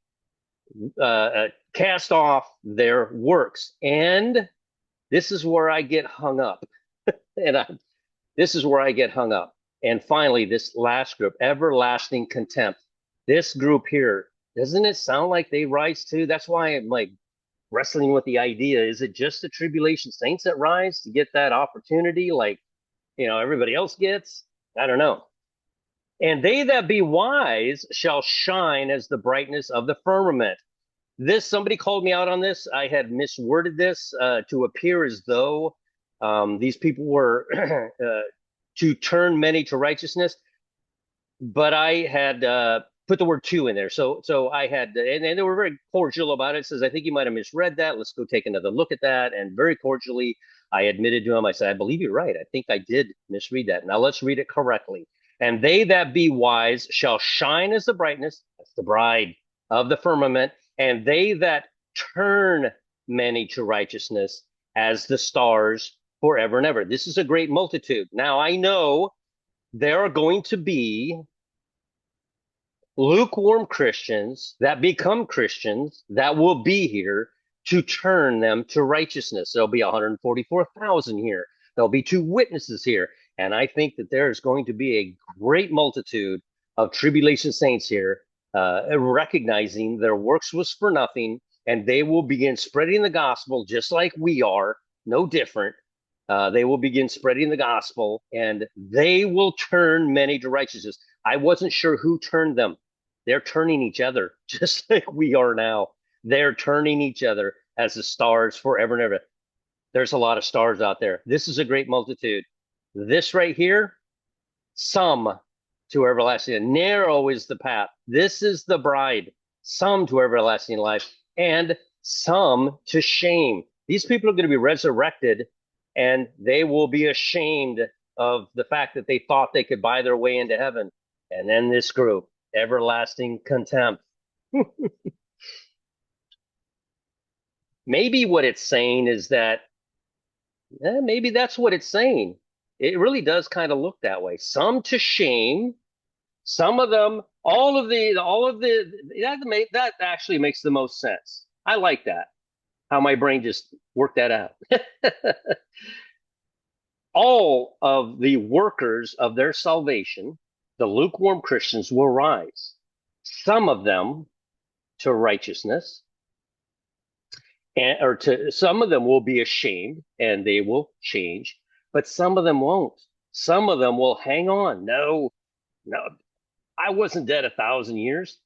cast off their works. And this is where I get hung up. This is where I get hung up. And finally, this last group, everlasting contempt. This group here, doesn't it sound like they rise too? That's why I'm like wrestling with the idea. Is it just the tribulation saints that rise to get that opportunity like, everybody else gets? I don't know. And they that be wise shall shine as the brightness of the firmament. Somebody called me out on this. I had misworded this to appear as though these people were to turn many to righteousness, but I had put the word two in there. So I had, and they were very cordial about it. It says, I think you might have misread that. Let's go take another look at that. And very cordially, I admitted to him, I said, I believe you're right. I think I did misread that. Now let's read it correctly. And they that be wise shall shine as the brightness, that's the bride of the firmament, and they that turn many to righteousness as the stars forever and ever. This is a great multitude. Now I know there are going to be lukewarm Christians that become Christians that will be here to turn them to righteousness. There'll be 144,000 here. There'll be two witnesses here. And I think that there is going to be a great multitude of tribulation saints here, recognizing their works was for nothing, and they will begin spreading the gospel just like we are, no different. They will begin spreading the gospel, and they will turn many to righteousness. I wasn't sure who turned them. They're turning each other, just like we are now. They're turning each other as the stars forever and ever. There's a lot of stars out there. This is a great multitude. This right here, some to everlasting. Narrow is the path. This is the bride. Some to everlasting life, and some to shame. These people are going to be resurrected, and they will be ashamed of the fact that they thought they could buy their way into heaven. And then this group, everlasting contempt. Maybe what it's saying is that, maybe that's what it's saying. It really does kind of look that way. Some to shame, some of them, that actually makes the most sense. I like that, how my brain just worked that out. All of the workers of their salvation, the lukewarm Christians, will rise. Some of them to righteousness, some of them will be ashamed and they will change, but some of them won't. Some of them will hang on. No, I wasn't dead 1,000 years.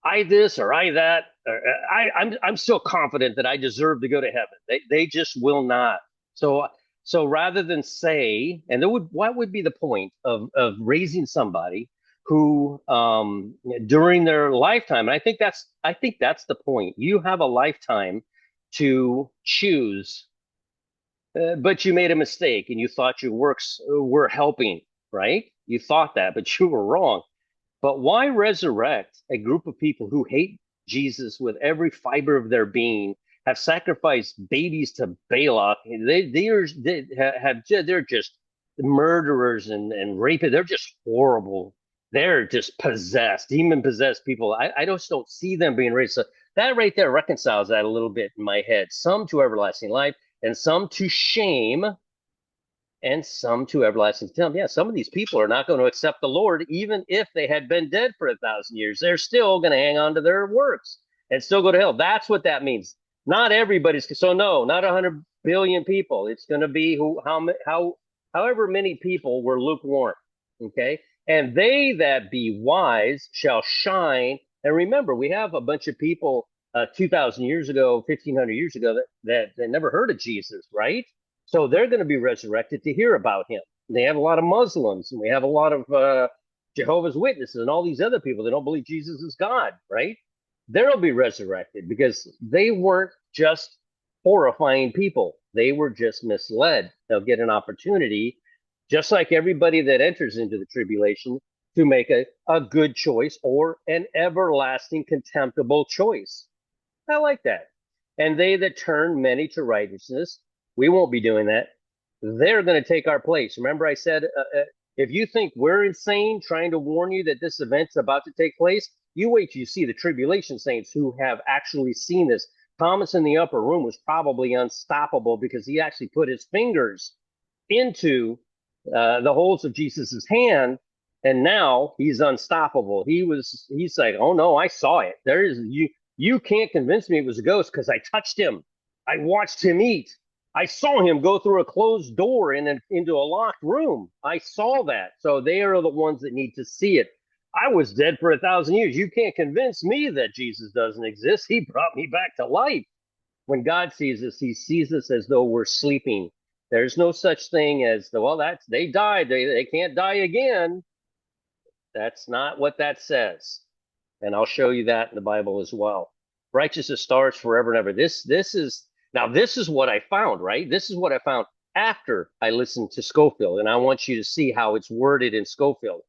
I this or I that. I'm still confident that I deserve to go to heaven. They just will not. So rather than say, and what would be the point of raising somebody who during their lifetime, and I think that's the point. You have a lifetime to choose, but you made a mistake and you thought your works were helping, right? You thought that, but you were wrong. But why resurrect a group of people who hate Jesus with every fiber of their being, have sacrificed babies to Balak? They're just murderers and rapists. They're just horrible. They're just possessed, demon possessed people. I just don't see them being raised. So that right there reconciles that a little bit in my head. Some to everlasting life, and some to shame, and some to everlasting contempt. Yeah, some of these people are not going to accept the Lord, even if they had been dead for 1,000 years. They're still going to hang on to their works and still go to hell. That's what that means. Not everybody's. So no, not 100 billion people. It's going to be however many people were lukewarm. Okay, and they that be wise shall shine. And remember, we have a bunch of people 2,000 years ago, 1,500 years ago that never heard of Jesus, right? So they're going to be resurrected to hear about him. They have a lot of Muslims, and we have a lot of Jehovah's Witnesses and all these other people that don't believe Jesus is God, right? They'll be resurrected because they weren't just horrifying people. They were just misled. They'll get an opportunity, just like everybody that enters into the tribulation, to make a good choice or an everlasting contemptible choice. I like that. And they that turn many to righteousness, we won't be doing that. They're going to take our place. Remember, I said, if you think we're insane trying to warn you that this event's about to take place, you wait till you see the tribulation saints who have actually seen this. Thomas in the upper room was probably unstoppable because he actually put his fingers into the holes of Jesus's hand, and now he's unstoppable. He's like, oh no, I saw it. You can't convince me it was a ghost because I touched him. I watched him eat. I saw him go through a closed door into a locked room. I saw that. So they are the ones that need to see it. I was dead for 1,000 years. You can't convince me that Jesus doesn't exist. He brought me back to life. When God sees us, he sees us as though we're sleeping, There's no such thing as well, that's they died. They can't die again. That's not what that says. And I'll show you that in the Bible as well. Righteousness starts forever and ever. This is what I found, right? This is what I found after I listened to Scofield, and I want you to see how it's worded in Scofield.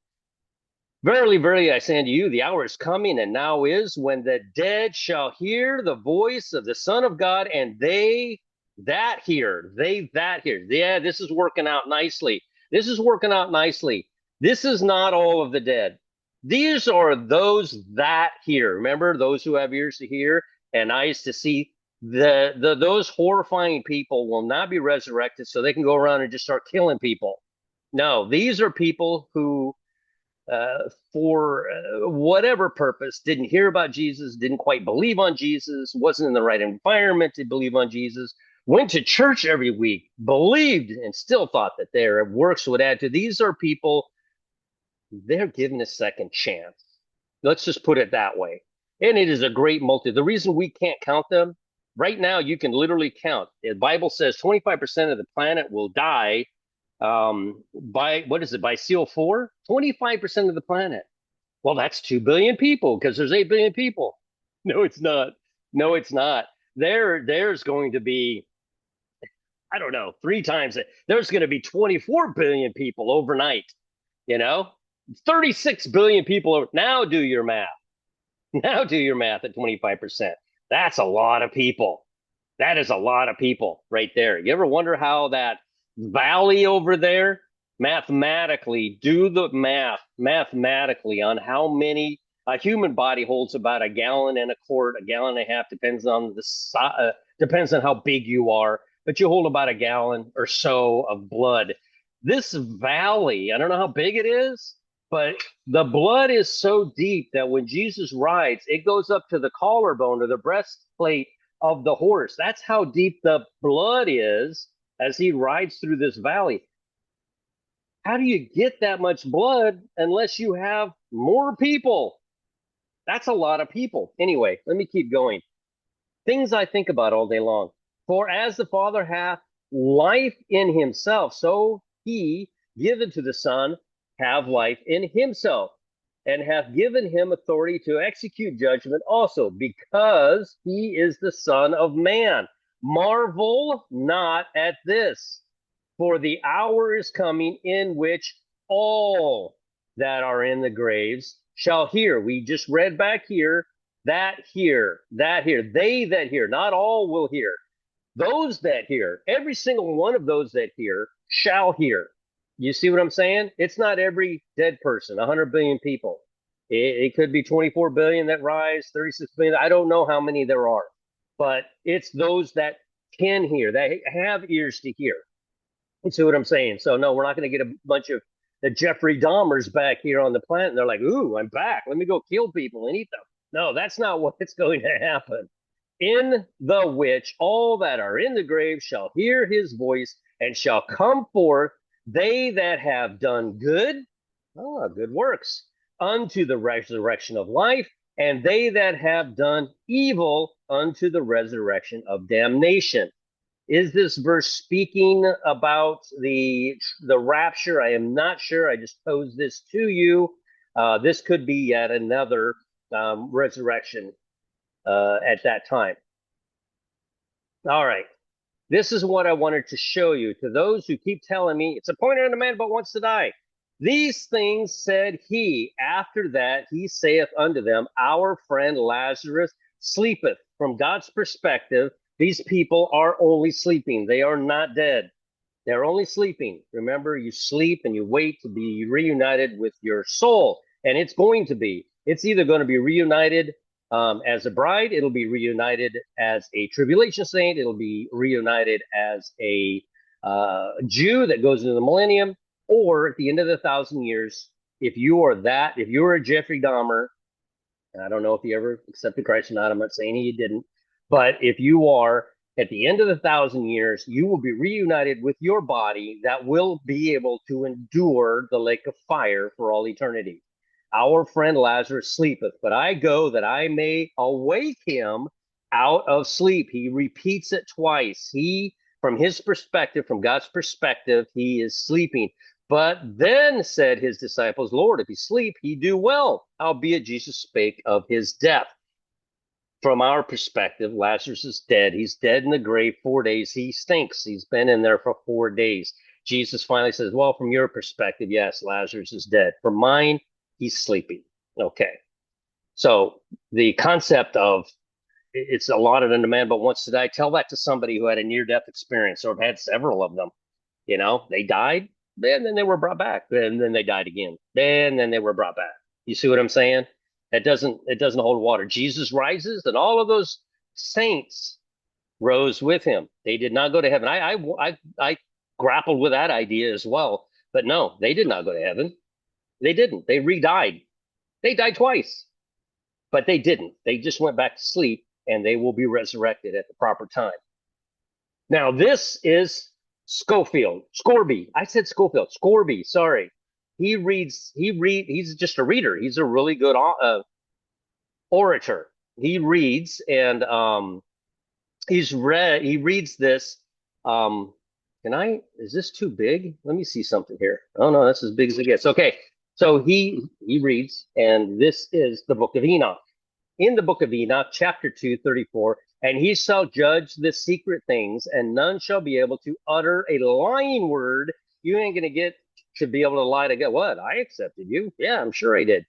Verily, verily, I say unto you, the hour is coming, and now is, when the dead shall hear the voice of the Son of God, and they that hear. Yeah, this is working out nicely. This is working out nicely. This is not all of the dead. These are those that hear. Remember, those who have ears to hear and eyes to see. Those horrifying people will not be resurrected, so they can go around and just start killing people. No, these are people who for whatever purpose, didn't hear about Jesus, didn't quite believe on Jesus, wasn't in the right environment to believe on Jesus, went to church every week, believed, and still thought that their works would add to. These are people, they're given a second chance. Let's just put it that way. And it is a great multitude. The reason we can't count them, right now, you can literally count. The Bible says 25% of the planet will die by what is it, by CO4? 25% of the planet. Well, that's 2 billion people because there's 8 billion people. No, it's not. No, it's not. There's going to be, I don't know, three times it. There's going to be 24 billion people overnight, you know, 36 billion people. Now do your math. Now do your math at 25%. That's a lot of people. That is a lot of people right there. You ever wonder how that valley over there, mathematically, do the math mathematically on how many, a human body holds about a gallon and a quart, a gallon and a half, depends on how big you are, but you hold about a gallon or so of blood. This valley, I don't know how big it is, but the blood is so deep that when Jesus rides, it goes up to the collarbone or the breastplate of the horse. That's how deep the blood is as he rides through this valley. How do you get that much blood unless you have more people? That's a lot of people. Anyway, let me keep going. Things I think about all day long. For as the Father hath life in himself, so he given to the Son have life in himself, and hath given him authority to execute judgment also, because he is the Son of Man. Marvel not at this, for the hour is coming in which all that are in the graves shall hear. We just read back here, that hear, they that hear, not all will hear. Those that hear, every single one of those that hear shall hear. You see what I'm saying? It's not every dead person, 100 billion people. It could be 24 billion that rise, 36 billion. I don't know how many there are, but it's those that can hear, that have ears to hear. You see what I'm saying? So no, we're not going to get a bunch of the Jeffrey Dahmers back here on the planet. And they're like, ooh, I'm back. Let me go kill people and eat them. No, that's not what's going to happen. In the which all that are in the grave shall hear his voice and shall come forth, they that have done good, good works, unto the resurrection of life, and they that have done evil unto the resurrection of damnation. Is this verse speaking about the rapture? I am not sure. I just posed this to you. This could be yet another resurrection at that time. All right. This is what I wanted to show you. To those who keep telling me, it's appointed unto man but wants to die. These things said he. After that, he saith unto them, our friend Lazarus sleepeth. From God's perspective, these people are only sleeping. They are not dead. They're only sleeping. Remember, you sleep and you wait to be reunited with your soul. And it's going to be. It's either going to be reunited as a bride. It'll be reunited as a tribulation saint. It'll be reunited as a Jew that goes into the millennium. Or at the end of the 1,000 years, if you're a Jeffrey Dahmer, and I don't know if he ever accepted Christ or not, I'm not saying he didn't, but if you are, at the end of the 1,000 years, you will be reunited with your body that will be able to endure the lake of fire for all eternity. Our friend Lazarus sleepeth, but I go that I may awake him out of sleep. He repeats it twice. From his perspective, from God's perspective, he is sleeping. But then said his disciples, Lord, if he sleep, he do well. Howbeit Jesus spake of his death. From our perspective, Lazarus is dead. He's dead in the grave 4 days. He stinks. He's been in there for 4 days. Jesus finally says, well, from your perspective, yes, Lazarus is dead. From mine, he's sleeping. Okay. So the concept of it's allotted unto man but once to die, tell that to somebody who had a near-death experience or had several of them. They died, and then they were brought back, and then they died again, and then they were brought back. You see what I'm saying? It doesn't hold water. Jesus rises, and all of those saints rose with him. They did not go to heaven. I grappled with that idea as well, but no, they did not go to heaven. They didn't. They re-died. They died twice, but they didn't. They just went back to sleep, and they will be resurrected at the proper time. Now, this is Schofield, Scorby. I said Schofield, Scorby. Sorry. He's just a reader. He's a really good orator. He reads and he reads this. Is this too big? Let me see something here. Oh no, that's as big as it gets. Okay. So he reads, and this is the book of Enoch. In the book of Enoch, chapter 2:34, and he shall judge the secret things, and none shall be able to utter a lying word. You ain't gonna get to be able to lie to God. What? I accepted you. Yeah, I'm sure I did.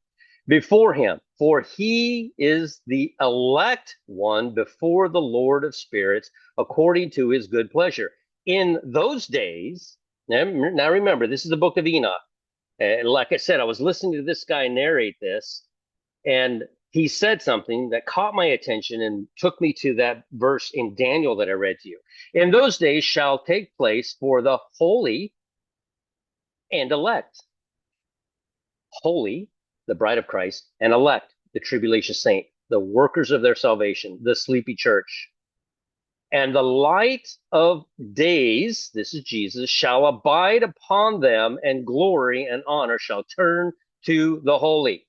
Before him, for he is the elect one before the Lord of spirits, according to his good pleasure. In those days, now remember, this is the book of Enoch. Like I said, I was listening to this guy narrate this, and he said something that caught my attention and took me to that verse in Daniel that I read to you. In those days shall take place for the holy and elect. Holy, the bride of Christ, and elect, the tribulation saint, the workers of their salvation, the sleepy church. And the light of days, this is Jesus, shall abide upon them, and glory and honor shall turn to the holy.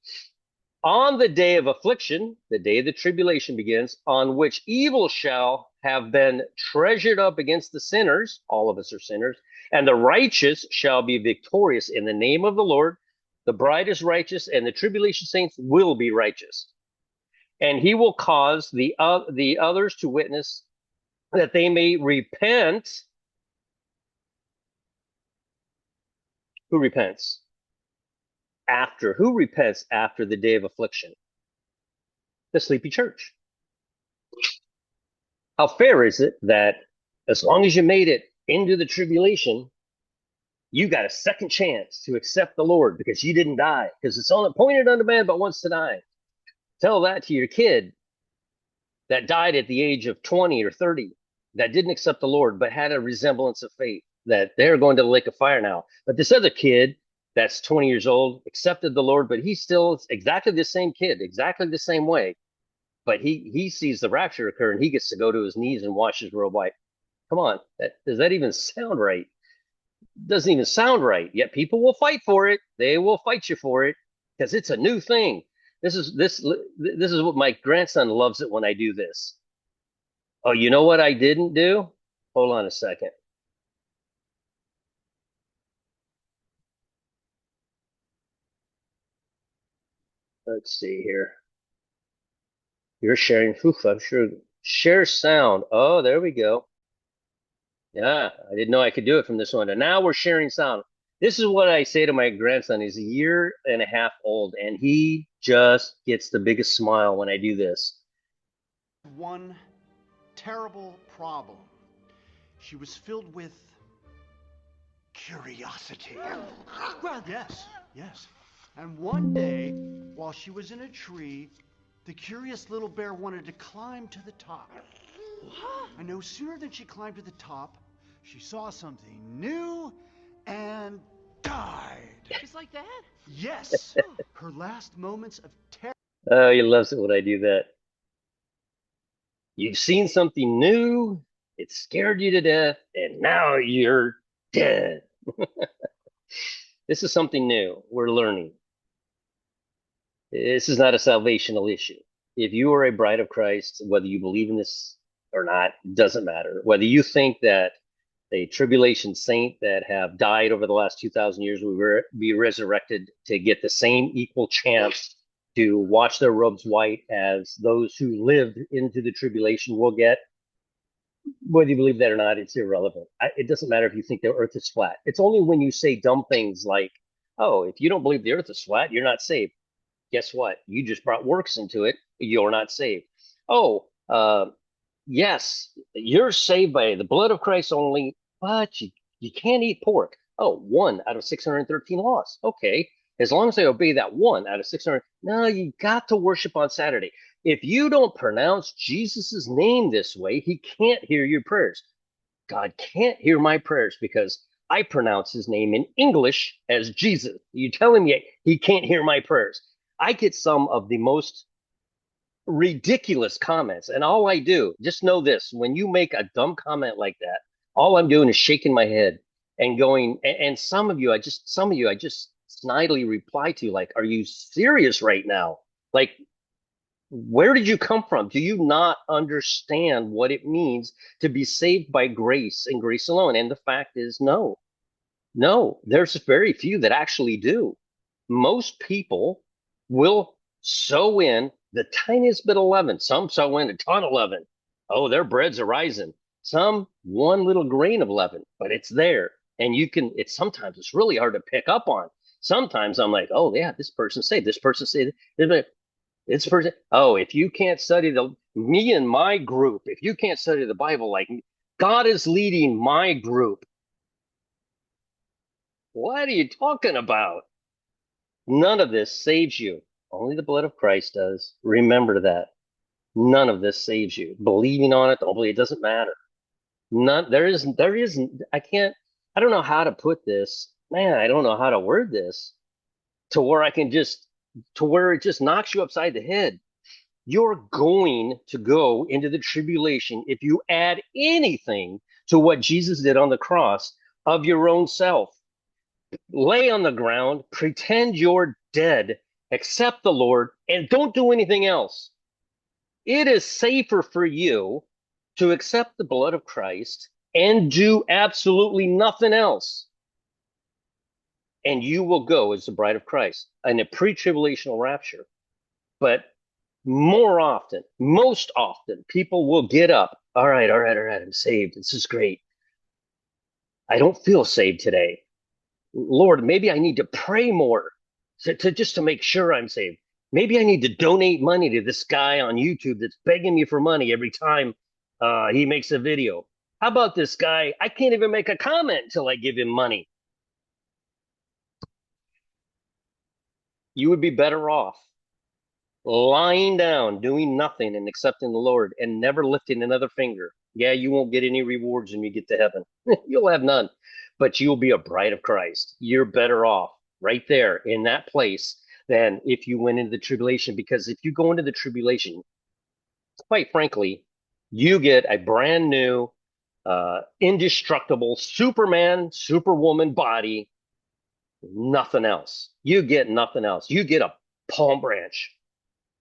On the day of affliction, the day of the tribulation begins, on which evil shall have been treasured up against the sinners, all of us are sinners, and the righteous shall be victorious in the name of the Lord. The bride is righteous, and the tribulation saints will be righteous. And he will cause the others to witness that they may repent. Who repents? Who repents after the day of affliction? The sleepy church. How fair is it that as long as you made it into the tribulation, you got a second chance to accept the Lord because you didn't die? Because it's only appointed unto man but once to die. Tell that to your kid that died at the age of 20 or 30, that didn't accept the Lord but had a resemblance of faith, that they're going to the lake of fire now. But this other kid that's 20 years old accepted the Lord, but he's still exactly the same kid, exactly the same way. But he sees the rapture occur, and he gets to go to his knees and wash his robe white. Come on, does that even sound right? Doesn't even sound right. Yet people will fight for it. They will fight you for it because it's a new thing. This is what my grandson loves it when I do this. Oh, you know what I didn't do? Hold on a second. Let's see here. You're sharing. Oof, I'm sure. Share sound. Oh, there we go. Yeah, I didn't know I could do it from this one. And now we're sharing sound. This is what I say to my grandson. He's a year and a half old, and he just gets the biggest smile when I do this. One terrible problem. She was filled with curiosity. Yes. And one day, while she was in a tree, the curious little bear wanted to climb to the top. And no sooner than she climbed to the top, she saw something new and died. Just like that? Yes. Her last moments of terror. Oh, he loves it when I do that. You've seen something new, it scared you to death, and now you're dead. This is something new. We're learning. This is not a salvational issue. If you are a bride of Christ, whether you believe in this or not, doesn't matter. Whether you think that a tribulation saint that have died over the last 2,000 years will be resurrected to get the same equal chance to wash their robes white as those who lived into the tribulation will get. Whether you believe that or not, it's irrelevant. It doesn't matter if you think the earth is flat. It's only when you say dumb things like, oh, if you don't believe the earth is flat, you're not saved. Guess what? You just brought works into it. You're not saved. Oh, yes, you're saved by the blood of Christ only, but you can't eat pork. Oh, one out of 613 laws. Okay. As long as I obey that one out of 600, no, you got to worship on Saturday. If you don't pronounce Jesus's name this way, he can't hear your prayers. God can't hear my prayers because I pronounce his name in English as Jesus. You telling me he can't hear my prayers? I get some of the most ridiculous comments. And all I do, just know this, when you make a dumb comment like that, all I'm doing is shaking my head and going, and some of you, I just snidely reply to, like, are you serious right now? Like, where did you come from? Do you not understand what it means to be saved by grace and grace alone? And the fact is, no, no, there's very few that actually do. Most people will sow in the tiniest bit of leaven. Some sow in a ton of leaven. Oh, their breads are rising. Some one little grain of leaven, but it's there. And it's sometimes it's really hard to pick up on. Sometimes I'm like, oh yeah, this person saved, this person saved, this person. Oh, if you can't study me and my group, if you can't study the Bible like me, God is leading my group. What are you talking about? None of this saves you. Only the blood of Christ does. Remember that. None of this saves you. Believing on it, don't believe it doesn't matter. None, there isn't, I don't know how to put this. Man, I don't know how to word this to where to where it just knocks you upside the head. You're going to go into the tribulation if you add anything to what Jesus did on the cross of your own self. Lay on the ground, pretend you're dead, accept the Lord, and don't do anything else. It is safer for you to accept the blood of Christ and do absolutely nothing else. And you will go as the bride of Christ in a pre-tribulational rapture. But most often, people will get up. All right, I'm saved. This is great. I don't feel saved today. Lord, maybe I need to pray more just to make sure I'm saved. Maybe I need to donate money to this guy on YouTube that's begging me for money every time he makes a video. How about this guy? I can't even make a comment until I give him money. You would be better off lying down, doing nothing and accepting the Lord and never lifting another finger. Yeah, you won't get any rewards when you get to heaven. You'll have none, but you'll be a bride of Christ. You're better off right there in that place than if you went into the tribulation. Because if you go into the tribulation, quite frankly, you get a brand new, indestructible Superman, Superwoman body, nothing else. You get nothing else. You get a palm branch.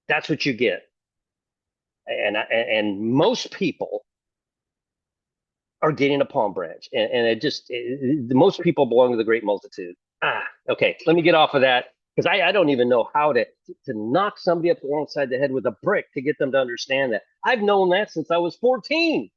That's what you get. And most people are getting a palm branch, and most people belong to the great multitude. Okay, let me get off of that because I don't even know how to knock somebody up alongside the head with a brick to get them to understand that. I've known that since I was 14.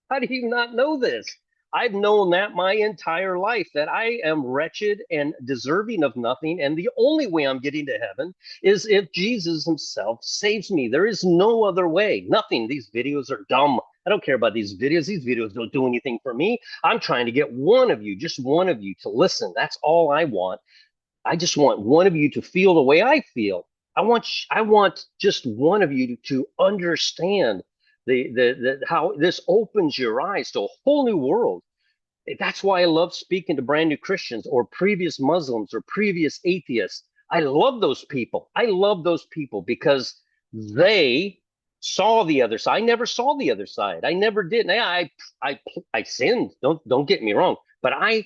How do you not know this? I've known that my entire life, that I am wretched and deserving of nothing. And the only way I'm getting to heaven is if Jesus himself saves me. There is no other way. Nothing. These videos are dumb. I don't care about these videos. These videos don't do anything for me. I'm trying to get one of you, just one of you, to listen. That's all I want. I just want one of you to feel the way I feel. I want just one of you to understand how this opens your eyes to a whole new world. That's why I love speaking to brand new Christians or previous Muslims or previous atheists. I love those people. I love those people because they saw the other side. I never saw the other side. I never did. I sinned. Don't get me wrong, but I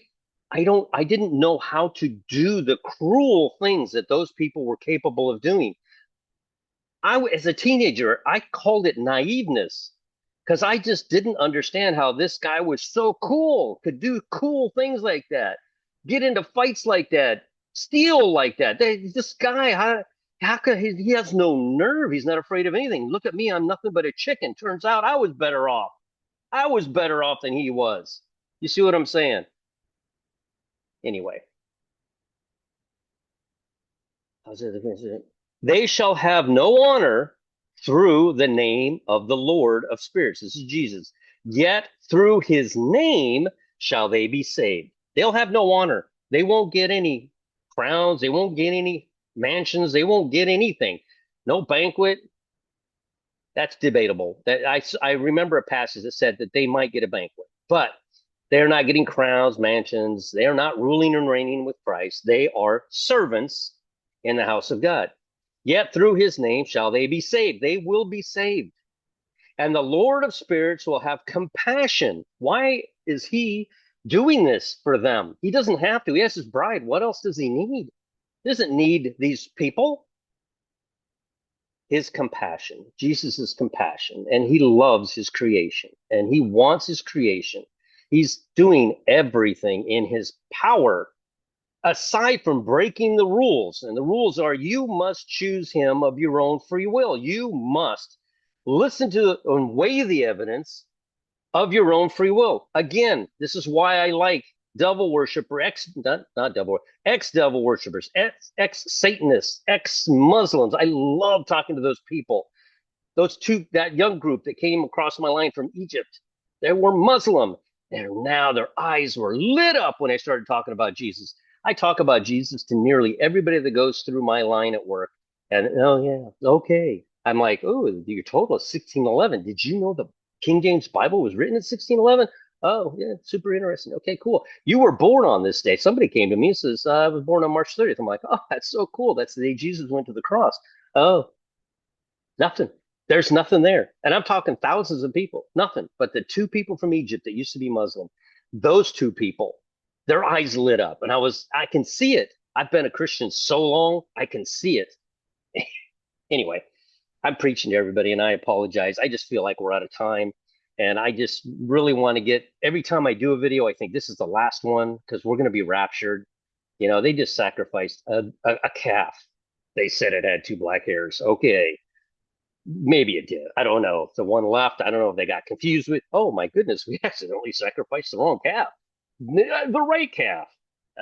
didn't know how to do the cruel things that those people were capable of doing. As a teenager, I called it naiveness because I just didn't understand how this guy was so cool, could do cool things like that, get into fights like that, steal like that. This guy, how could he has no nerve? He's not afraid of anything. Look at me, I'm nothing but a chicken. Turns out I was better off. I was better off than he was. You see what I'm saying? Anyway, how's it? They shall have no honor through the name of the Lord of spirits. This is Jesus. Yet through his name shall they be saved. They'll have no honor. They won't get any crowns. They won't get any mansions. They won't get anything. No banquet. That's debatable. I remember a passage that said that they might get a banquet, but they're not getting crowns, mansions. They are not ruling and reigning with Christ. They are servants in the house of God. Yet through his name shall they be saved. They will be saved. And the Lord of spirits will have compassion. Why is he doing this for them? He doesn't have to. He has his bride. What else does he need? He doesn't need these people. His compassion. Jesus is compassion, and he loves his creation, and he wants his creation. He's doing everything in his power aside from breaking the rules. And the rules are you must choose him of your own free will. You must listen to and weigh the evidence of your own free will. Again, this is why I like devil worshiper, not devil, ex devil worshippers, ex Satanists, ex Muslims. I love talking to those people. Those two, that young group that came across my line from Egypt, they were Muslim. And now their eyes were lit up when I started talking about Jesus. I talk about Jesus to nearly everybody that goes through my line at work. And oh, yeah, okay. I'm like, oh, your total is 1611. Did you know the King James Bible was written in 1611? Oh, yeah, super interesting. Okay, cool. You were born on this day. Somebody came to me and says, I was born on March 30th. I'm like, oh, that's so cool. That's the day Jesus went to the cross. Oh, nothing. There's nothing there. And I'm talking thousands of people. Nothing. But the two people from Egypt that used to be Muslim, those two people, their eyes lit up. And I can see it. I've been a Christian so long, I can see it. Anyway, I'm preaching to everybody and I apologize. I just feel like we're out of time. And I just really want to get, every time I do a video, I think this is the last one because we're going to be raptured. You know, they just sacrificed a calf. They said it had two black hairs. Okay. Maybe it did. I don't know. If the one left, I don't know if they got confused with, oh my goodness, we accidentally sacrificed the wrong calf. The right calf.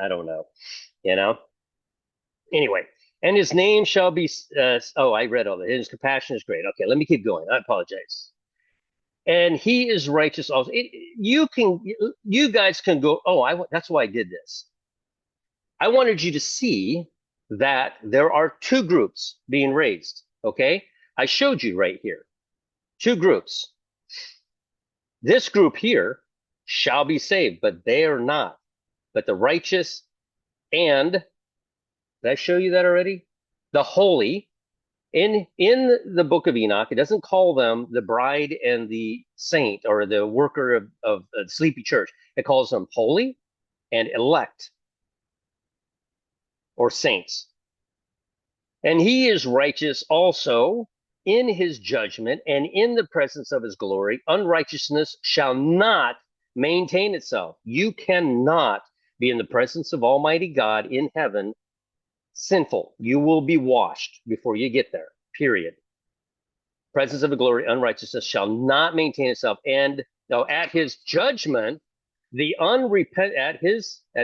I don't know. You know? Anyway, and his name shall be, oh, I read all that. His compassion is great. Okay, let me keep going. I apologize. And he is righteous also. You guys can go, oh, that's why I did this. I wanted you to see that there are two groups being raised. Okay? I showed you right here. Two groups. This group here shall be saved, but they are not. But the righteous and, did I show you that already? The holy. In the book of Enoch, it doesn't call them the bride and the saint or the worker of the sleepy church. It calls them holy and elect or saints. And he is righteous also in his judgment and in the presence of his glory. Unrighteousness shall not maintain itself. You cannot be in the presence of Almighty God in heaven sinful. You will be washed before you get there, period. Presence of the glory, unrighteousness shall not maintain itself. And now at his judgment, at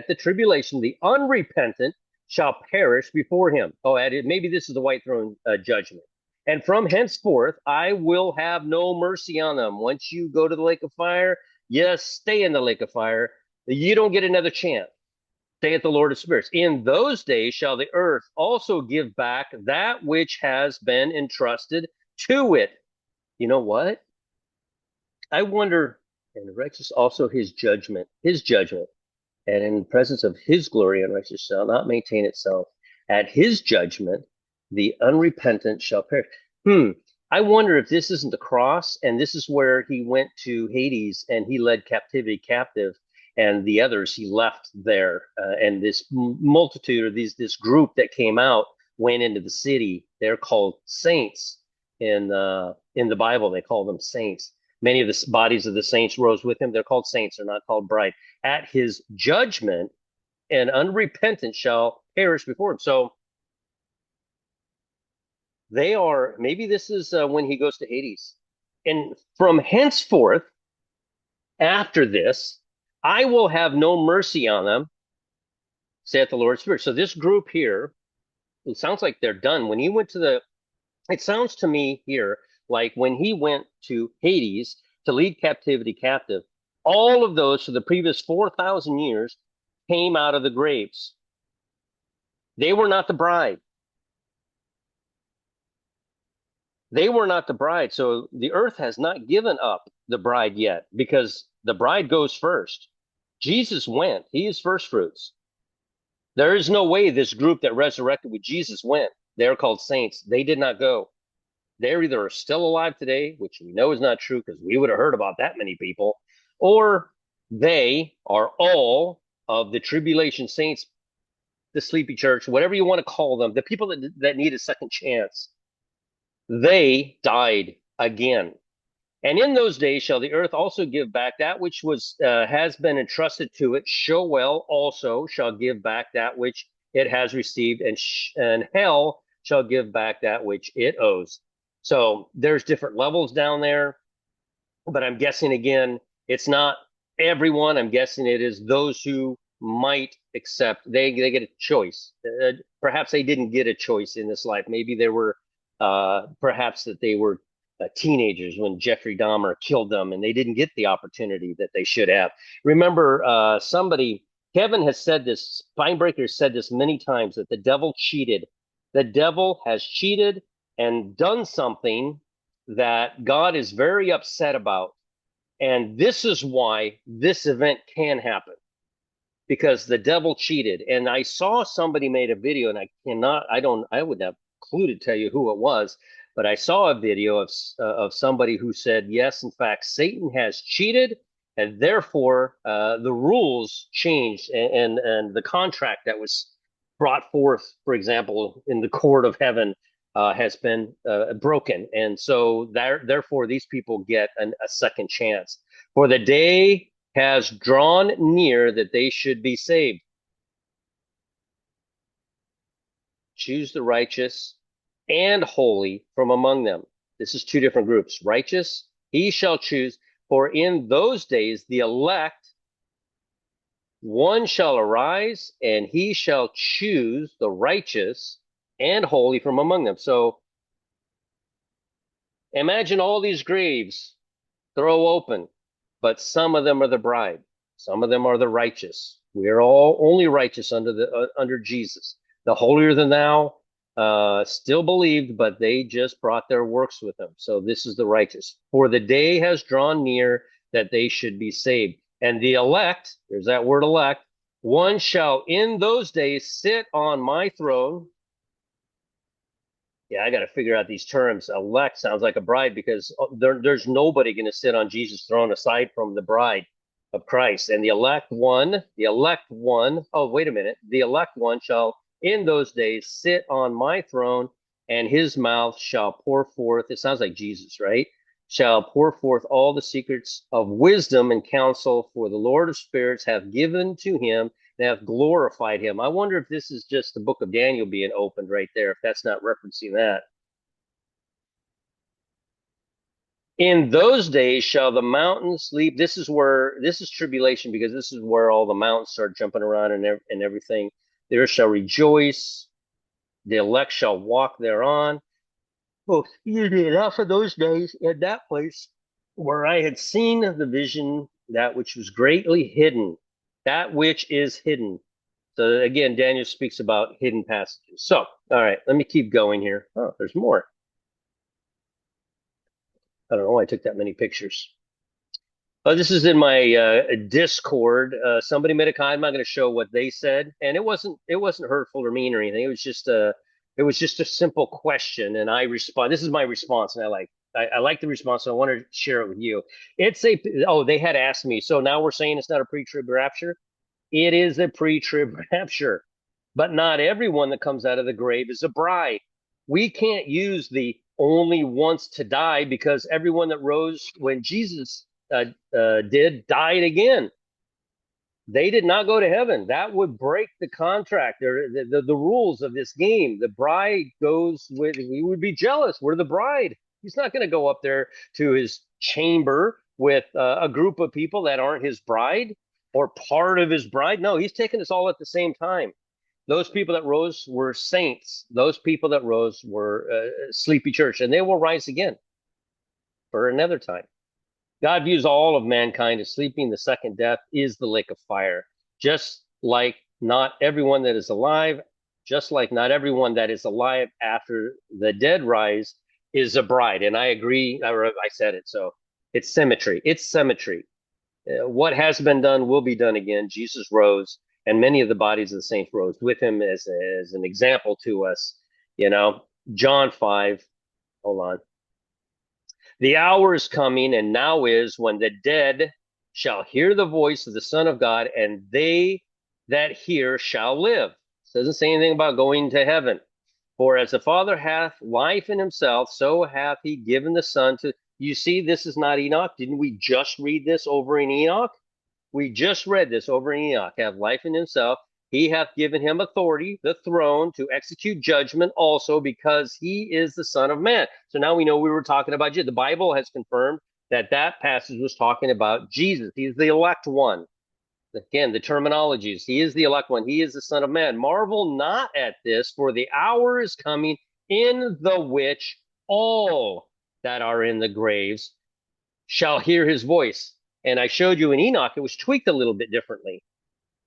the tribulation, the unrepentant shall perish before him. Oh, maybe this is the white throne judgment. And from henceforth, I will have no mercy on them. Once you go to the lake of fire, yes, stay in the lake of fire. You don't get another chance. Saith the Lord of spirits. In those days shall the earth also give back that which has been entrusted to it. You know what? I wonder, and righteous also his judgment, and in the presence of his glory, unrighteous shall not maintain itself. At his judgment, the unrepentant shall perish. I wonder if this isn't the cross, and this is where he went to Hades and he led captivity captive, and the others he left there. And this multitude, or this group that came out, went into the city. They're called saints in the Bible. They call them saints. Many of the bodies of the saints rose with him. They're called saints, they're not called bride. At his judgment, and unrepentant shall perish before him. So they are, maybe this is when he goes to Hades. And from henceforth, after this, I will have no mercy on them, saith the Lord Spirit. So this group here, it sounds like they're done. When he went to it sounds to me here like when he went to Hades to lead captivity captive, all of those for the previous 4,000 years came out of the graves. They were not the bride. They were not the bride. So the earth has not given up the bride yet because the bride goes first. Jesus went. He is first fruits. There is no way this group that resurrected with Jesus went. They're called saints. They did not go. They're either still alive today, which we know is not true because we would have heard about that many people, or they are all of the tribulation saints, the sleepy church, whatever you want to call them, the people that need a second chance. They died again. And in those days shall the earth also give back that which has been entrusted to it. Sheol also shall give back that which it has received, and hell shall give back that which it owes. So there's different levels down there, but I'm guessing again, it's not everyone. I'm guessing it is those who might accept. They get a choice. Perhaps they didn't get a choice in this life. Maybe they were, perhaps that they were teenagers when Jeffrey Dahmer killed them, and they didn't get the opportunity that they should have. Remember, Kevin has said this, Spinebreaker has said this many times, that the devil cheated. The devil has cheated and done something that God is very upset about. And this is why this event can happen, because the devil cheated. And I saw somebody made a video, and I wouldn't have a clue to tell you who it was, but I saw a video of somebody who said, yes, in fact, Satan has cheated, and therefore the rules changed, and the contract that was brought forth, for example, in the court of heaven, has been broken, and so therefore these people get a second chance. For the day has drawn near that they should be saved. Choose the righteous and holy from among them. This is two different groups. Righteous, he shall choose, for in those days the elect, one shall arise, and he shall choose the righteous and holy from among them. So imagine all these graves throw open, but some of them are the bride. Some of them are the righteous. We are all only righteous under Jesus. The holier than thou still believed, but they just brought their works with them. So this is the righteous. For the day has drawn near that they should be saved. And the elect, there's that word elect, one shall in those days sit on my throne. Yeah, I got to figure out these terms. Elect sounds like a bride, because there's nobody going to sit on Jesus' throne aside from the bride of Christ. And the elect one, oh, wait a minute. The elect one shall in those days sit on my throne, and his mouth shall pour forth. It sounds like Jesus, right? Shall pour forth all the secrets of wisdom and counsel, for the Lord of spirits hath given to him, and hath glorified him. I wonder if this is just the book of Daniel being opened right there, if that's not referencing that. In those days shall the mountains leap. This is tribulation, because this is where all the mountains start jumping around and everything. There shall rejoice. The elect shall walk thereon. Oh, you did off of those days in that place where I had seen the vision, that which was greatly hidden, that which is hidden. So again, Daniel speaks about hidden passages. So, all right, let me keep going here. Oh, there's more. I don't know why I took that many pictures. Oh, this is in my Discord. Somebody made a comment. I'm not going to show what they said, and it wasn't hurtful or mean or anything. It was just a simple question, and I respond. This is my response, and I like the response, so I wanted to share it with you. They had asked me, so now we're saying it's not a pre-trib rapture. It is a pre-trib rapture, but not everyone that comes out of the grave is a bride. We can't use the only wants to die because everyone that rose when Jesus did died again. They did not go to heaven. That would break the contract, the rules of this game. The bride goes with, we would be jealous. We're the bride. He's not going to go up there to his chamber with a group of people that aren't his bride or part of his bride. No, he's taking us all at the same time. Those people that rose were saints. Those people that rose were sleepy church, and they will rise again for another time. God views all of mankind as sleeping. The second death is the lake of fire. Just like not everyone that is alive, just like not everyone that is alive after the dead rise is a bride. And I agree. I said it. So it's symmetry. It's symmetry. What has been done will be done again. Jesus rose, and many of the bodies of the saints rose with him as an example to us. You know, John 5. Hold on. The hour is coming, and now is, when the dead shall hear the voice of the Son of God, and they that hear shall live. It doesn't say anything about going to heaven. For as the Father hath life in himself, so hath he given the Son to. You see, this is not Enoch. Didn't we just read this over in Enoch? We just read this over in Enoch. Have life in himself. He hath given him authority, the throne, to execute judgment also, because he is the Son of Man. So now we know we were talking about Jesus. The Bible has confirmed that that passage was talking about Jesus. He's the elect one. Again, the terminologies. He is the elect one. He is the Son of Man. Marvel not at this, for the hour is coming in the which all that are in the graves shall hear his voice. And I showed you in Enoch, it was tweaked a little bit differently.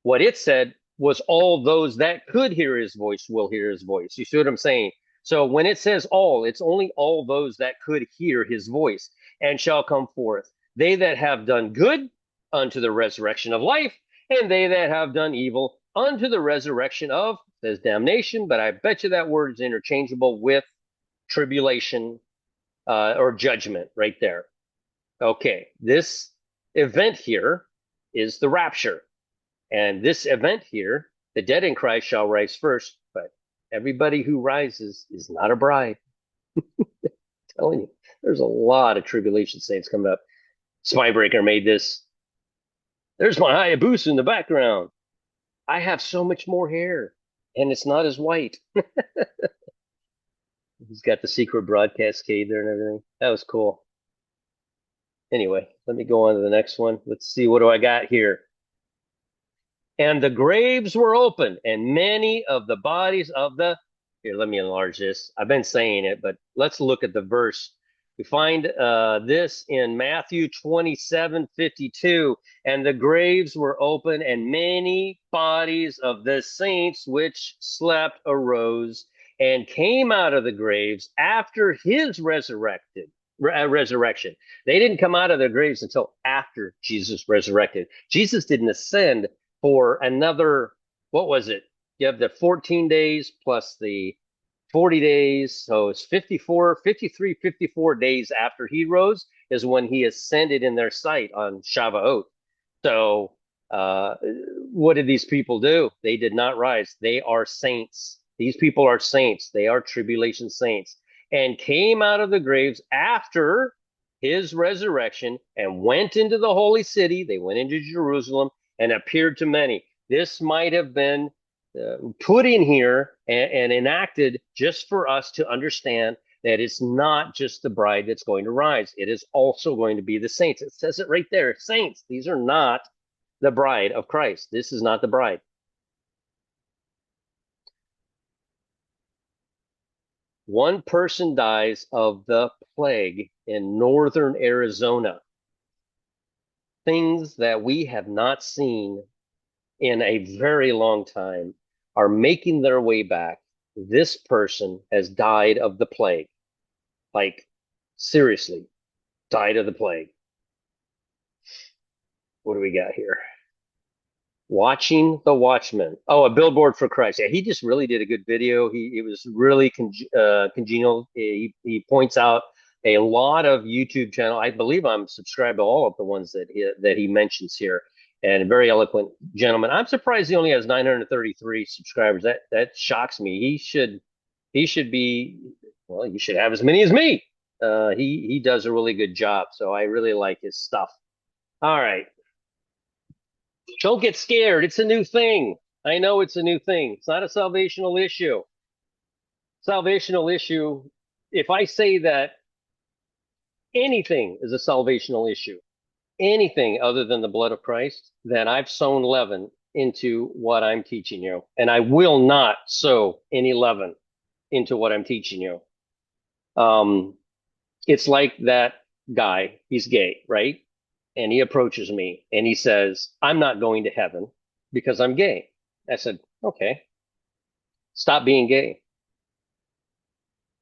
What it said was all those that could hear his voice will hear his voice. You see what I'm saying? So when it says all, it's only all those that could hear his voice and shall come forth. They that have done good unto the resurrection of life, and they that have done evil unto the resurrection of, says damnation, but I bet you that word is interchangeable with tribulation or judgment right there. Okay, this event here is the rapture. And this event here, the dead in Christ shall rise first, but everybody who rises is not a bride. I'm telling you, there's a lot of tribulation saints coming up. Spybreaker made this. There's my Hayabusa in the background. I have so much more hair, and it's not as white. He's got the secret broadcast cave there and everything. That was cool. Anyway, let me go on to the next one. Let's see, what do I got here? And the graves were open, and many of the bodies of the. Here, let me enlarge this. I've been saying it, but let's look at the verse. We find this in Matthew 27:52. And the graves were open, and many bodies of the saints which slept arose and came out of the graves after his resurrection. They didn't come out of their graves until after Jesus resurrected. Jesus didn't ascend for another, what was it? You have the 14 days plus the 40 days. So it's 54 days after he rose is when he ascended in their sight on Shavuot. So what did these people do? They did not rise. They are saints. These people are saints. They are tribulation saints, and came out of the graves after his resurrection and went into the holy city. They went into Jerusalem and appeared to many. This might have been put in here and enacted just for us to understand that it's not just the bride that's going to rise. It is also going to be the saints. It says it right there. Saints. These are not the bride of Christ. This is not the bride. One person dies of the plague in northern Arizona. Things that we have not seen in a very long time are making their way back. This person has died of the plague. Like, seriously, died of the plague. What do we got here? Watching the Watchmen. Oh, a billboard for Christ. Yeah, he just really did a good video. He was really congenial. He points out a lot of YouTube channel. I believe I'm subscribed to all of the ones that he mentions here. And a very eloquent gentleman. I'm surprised he only has 933 subscribers. That shocks me. He should be Well, you should have as many as me. He does a really good job, so I really like his stuff. All right, don't get scared. It's a new thing. I know it's a new thing. It's not a salvational issue. Salvational issue. If I say that anything is a salvational issue, anything other than the blood of Christ, then I've sown leaven into what I'm teaching you, and I will not sow any leaven into what I'm teaching you. Um, it's like that guy, he's gay, right? And he approaches me and he says, I'm not going to heaven because I'm gay. I said, okay, stop being gay.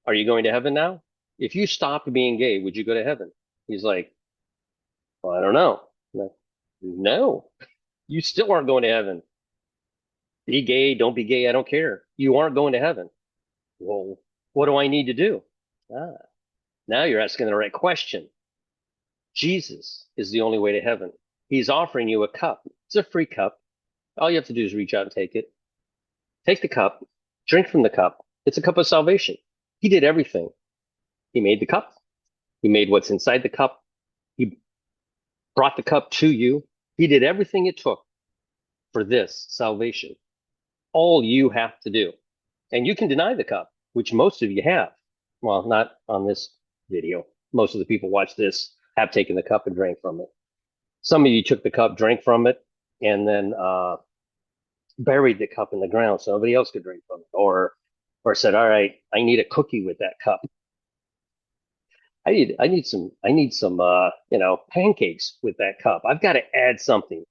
Are you going to heaven now? If you stopped being gay, would you go to heaven? He's like, well, I don't know. I'm like, no, you still aren't going to heaven. Be gay, don't be gay, I don't care. You aren't going to heaven. Well, what do I need to do? Ah, now you're asking the right question. Jesus is the only way to heaven. He's offering you a cup. It's a free cup. All you have to do is reach out and take it. Take the cup, drink from the cup. It's a cup of salvation. He did everything. He made the cup. He made what's inside the cup. He brought the cup to you. He did everything it took for this salvation. All you have to do. And you can deny the cup, which most of you have. Well, not on this video. Most of the people watch this have taken the cup and drank from it. Some of you took the cup, drank from it, and then buried the cup in the ground so nobody else could drink from it, or said, "All right, I need a cookie with that cup. I need some pancakes with that cup. I've got to add something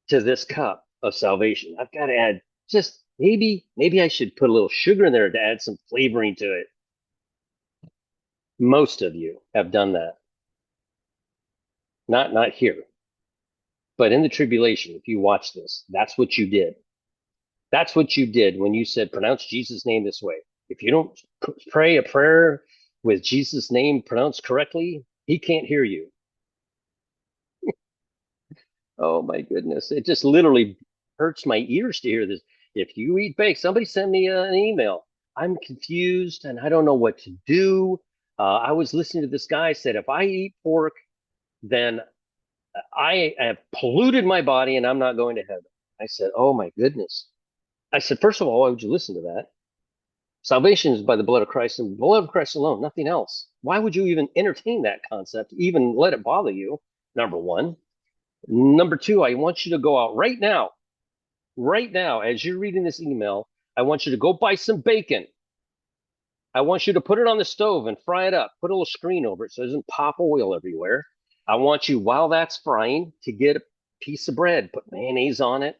to this cup of salvation. I've got to add just maybe I should put a little sugar in there to add some flavoring to it." Most of you have done that. Not here, but in the tribulation, if you watch this, that's what you did. That's what you did when you said, pronounce Jesus' name this way. If you don't pray a prayer with Jesus' name pronounced correctly, he can't hear you. Oh my goodness. It just literally hurts my ears to hear this. If you eat bacon, somebody send me an email. I'm confused and I don't know what to do. I was listening to this guy said, if I eat pork, then I have polluted my body and I'm not going to heaven. I said, oh my goodness. I said, first of all, why would you listen to that? Salvation is by the blood of Christ and the blood of Christ alone, nothing else. Why would you even entertain that concept, even let it bother you? Number one. Number two, I want you to go out right now, as you're reading this email, I want you to go buy some bacon. I want you to put it on the stove and fry it up. Put a little screen over it so it doesn't pop oil everywhere. I want you, while that's frying, to get a piece of bread, put mayonnaise on it.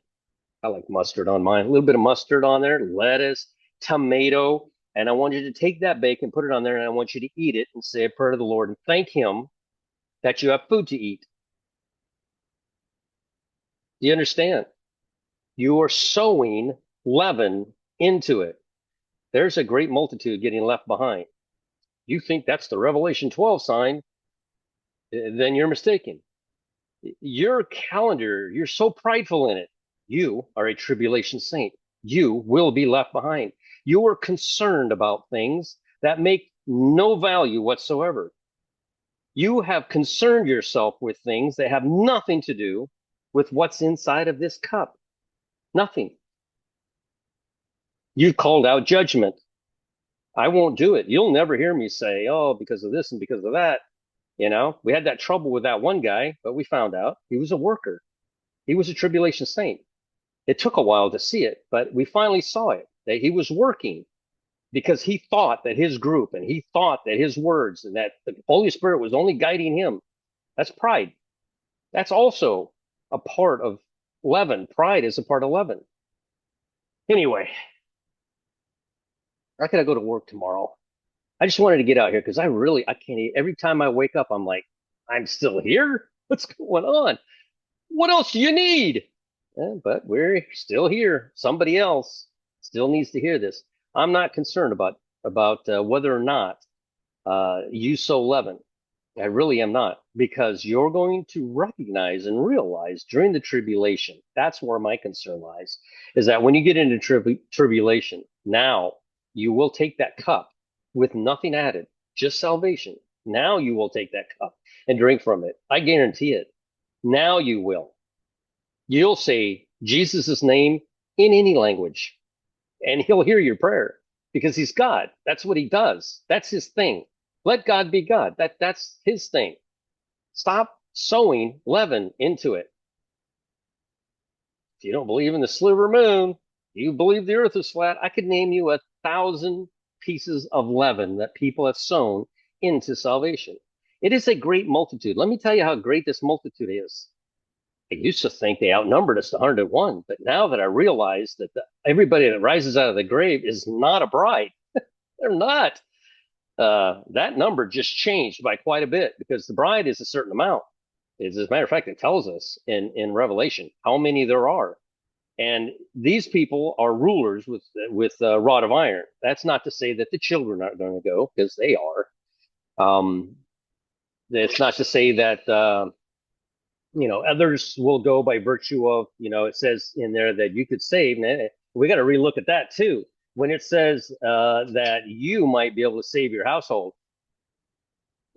I like mustard on mine. A little bit of mustard on there, lettuce, tomato. And I want you to take that bacon, put it on there, and I want you to eat it and say a prayer to the Lord and thank Him that you have food to eat. Do you understand? You are sowing leaven into it. There's a great multitude getting left behind. You think that's the Revelation 12 sign, then you're mistaken. Your calendar, you're so prideful in it. You are a tribulation saint. You will be left behind. You are concerned about things that make no value whatsoever. You have concerned yourself with things that have nothing to do with what's inside of this cup. Nothing. You've called out judgment. I won't do it. You'll never hear me say, oh, because of this and because of that. We had that trouble with that one guy, but we found out he was a worker. He was a tribulation saint. It took a while to see it, but we finally saw it, that he was working because he thought that his group and he thought that his words and that the Holy Spirit was only guiding him. That's pride. That's also a part of leaven. Pride is a part of leaven. Anyway, I gotta go to work tomorrow. I just wanted to get out here because I can't eat. Every time I wake up, I'm like, I'm still here? What's going on? What else do you need? But we're still here. Somebody else still needs to hear this. I'm not concerned about whether or not you sow leaven. I really am not, because you're going to recognize and realize during the tribulation. That's where my concern lies. Is that when you get into tribulation, now you will take that cup with nothing added, just salvation. Now you will take that cup and drink from it. I guarantee it. Now you will. You'll say Jesus' name in any language, and he'll hear your prayer because he's God. That's what he does. That's his thing. Let God be God. That's his thing. Stop sowing leaven into it. If you don't believe in the sliver moon, you believe the earth is flat, I could name you 1,000 pieces of leaven that people have sown into salvation. It is a great multitude. Let me tell you how great this multitude is. I used to think they outnumbered us to 101, but now that I realize that everybody that rises out of the grave is not a bride, they're not. That number just changed by quite a bit because the bride is a certain amount. As a matter of fact, it tells us in Revelation how many there are. And these people are rulers with a rod of iron. That's not to say that the children aren't going to go, because they are. It's not to say that others will go by virtue of, it says in there that you could save. And we got to relook at that too. When it says that you might be able to save your household,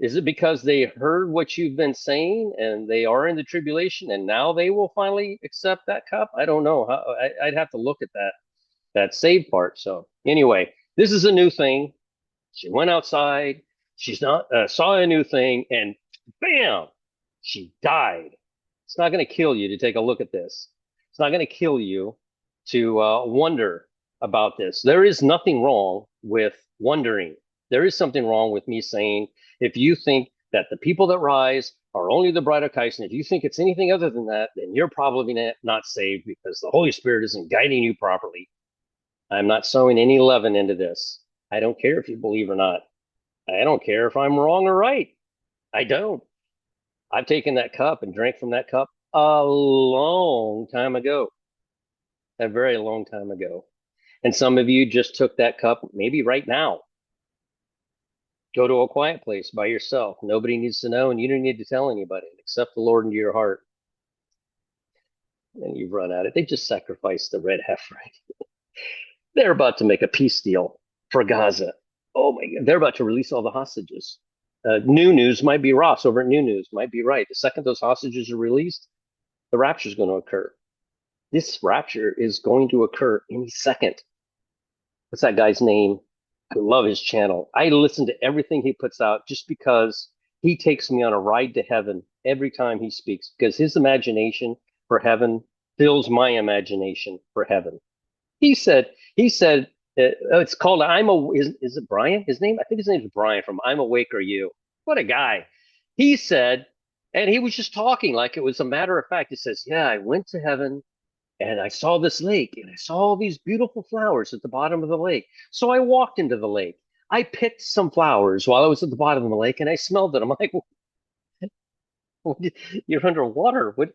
is it because they heard what you've been saying and they are in the tribulation and now they will finally accept that cup? I don't know. I'd have to look at that save part. So anyway, this is a new thing. She went outside. She's not saw a new thing, and bam, she died. It's not going to kill you to take a look at this. It's not going to kill you to wonder about this. There is nothing wrong with wondering. There is something wrong with me saying, if you think that the people that rise are only the bride of Christ, and if you think it's anything other than that, then you're probably not saved because the Holy Spirit isn't guiding you properly. I'm not sowing any leaven into this. I don't care if you believe or not. I don't care if I'm wrong or right. I don't. I've taken that cup and drank from that cup a long time ago, a very long time ago. And some of you just took that cup maybe right now. Go to a quiet place by yourself. Nobody needs to know, and you don't need to tell anybody except the Lord into your heart. And you've run out of it. They just sacrificed the red heifer. They're about to make a peace deal for Gaza. Oh my God. They're about to release all the hostages. New News might be Ross over at New News might be right. The second those hostages are released, the rapture is going to occur. This rapture is going to occur any second. What's that guy's name? I love his channel. I listen to everything he puts out just because he takes me on a ride to heaven every time he speaks, because his imagination for heaven fills my imagination for heaven. He said, it's called is it Brian? His name? I think his name is Brian from I'm Awake Are You. What a guy. He said, and he was just talking like it was a matter of fact. He says, yeah, I went to heaven and I saw this lake and I saw all these beautiful flowers at the bottom of the lake. So I walked into the lake. I picked some flowers while I was at the bottom of the lake and I smelled it. I'm like, you're underwater. What?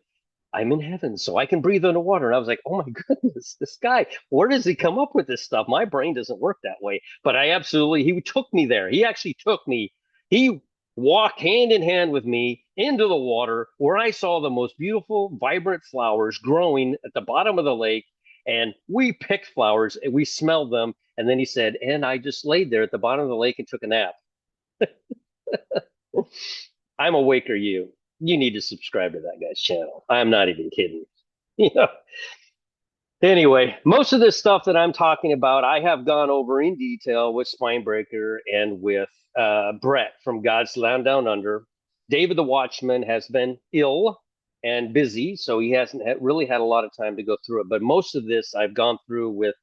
I'm in heaven, so I can breathe underwater. And I was like, oh my goodness, this guy, where does he come up with this stuff? My brain doesn't work that way. But he took me there. He actually took me. He walked hand in hand with me into the water where I saw the most beautiful, vibrant flowers growing at the bottom of the lake. And we picked flowers and we smelled them. And then he said, and I just laid there at the bottom of the lake and took a nap. I'm Awake Are You. You need to subscribe to that guy's channel. I'm not even kidding. You know. Anyway, most of this stuff that I'm talking about, I have gone over in detail with Spinebreaker and with Brett from God's Land Down Under. David the Watchman has been ill and busy, so he hasn't really had a lot of time to go through it. But most of this I've gone through with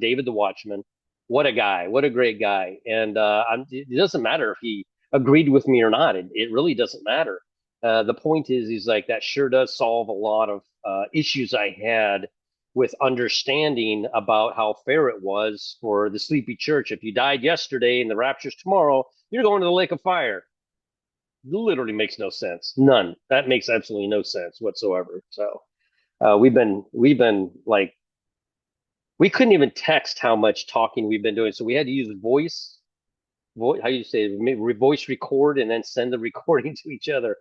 David the Watchman. What a guy. What a great guy. And it doesn't matter if he agreed with me or not. It really doesn't matter. The point is, he's like, that sure does solve a lot of issues I had with understanding about how fair it was for the sleepy church. If you died yesterday and the rapture's tomorrow, you're going to the lake of fire. It literally makes no sense. None. That makes absolutely no sense whatsoever. So we've been like, we couldn't even text how much talking we've been doing. So we had to use voice, how you say it, voice record and then send the recording to each other.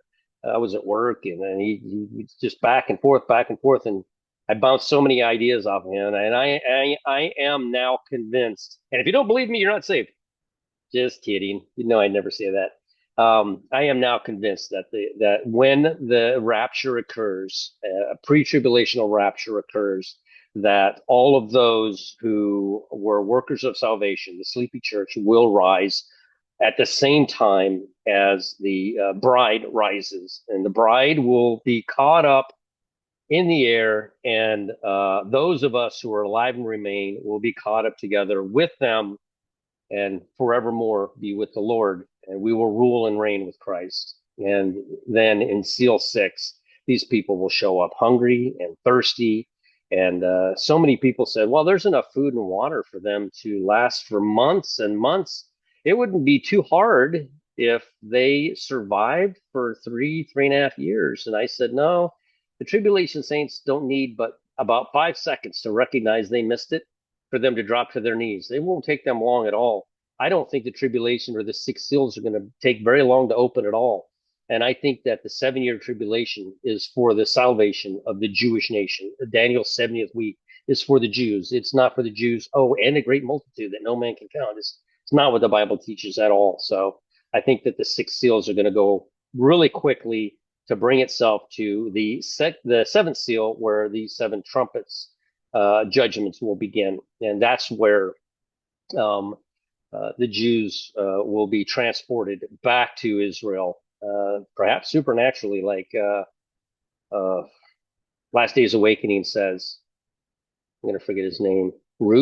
I was at work and then he just back and forth, and I bounced so many ideas off of him, and I am now convinced. And if you don't believe me, you're not saved. Just kidding. You know, I'd never say that. I am now convinced that that when the rapture occurs, a pre-tribulational rapture occurs, that all of those who were workers of salvation, the sleepy church, will rise at the same time as the bride rises, and the bride will be caught up in the air, and those of us who are alive and remain will be caught up together with them and forevermore be with the Lord, and we will rule and reign with Christ. And then in seal six, these people will show up hungry and thirsty. And so many people said, well, there's enough food and water for them to last for months and months. It wouldn't be too hard if they survived for 3.5 years. And I said, no, the tribulation saints don't need but about 5 seconds to recognize they missed it for them to drop to their knees. It won't take them long at all. I don't think the tribulation or the six seals are going to take very long to open at all. And I think that the 7 year tribulation is for the salvation of the Jewish nation. Daniel's 70th week is for the Jews. It's not for the Jews. Oh, and a great multitude that no man can count. It's not what the Bible teaches at all. So I think that the six seals are going to go really quickly to bring itself to the seventh seal, where the seven trumpets judgments will begin, and that's where the Jews will be transported back to Israel, perhaps supernaturally, like Last Days Awakening says. I'm going to forget his name.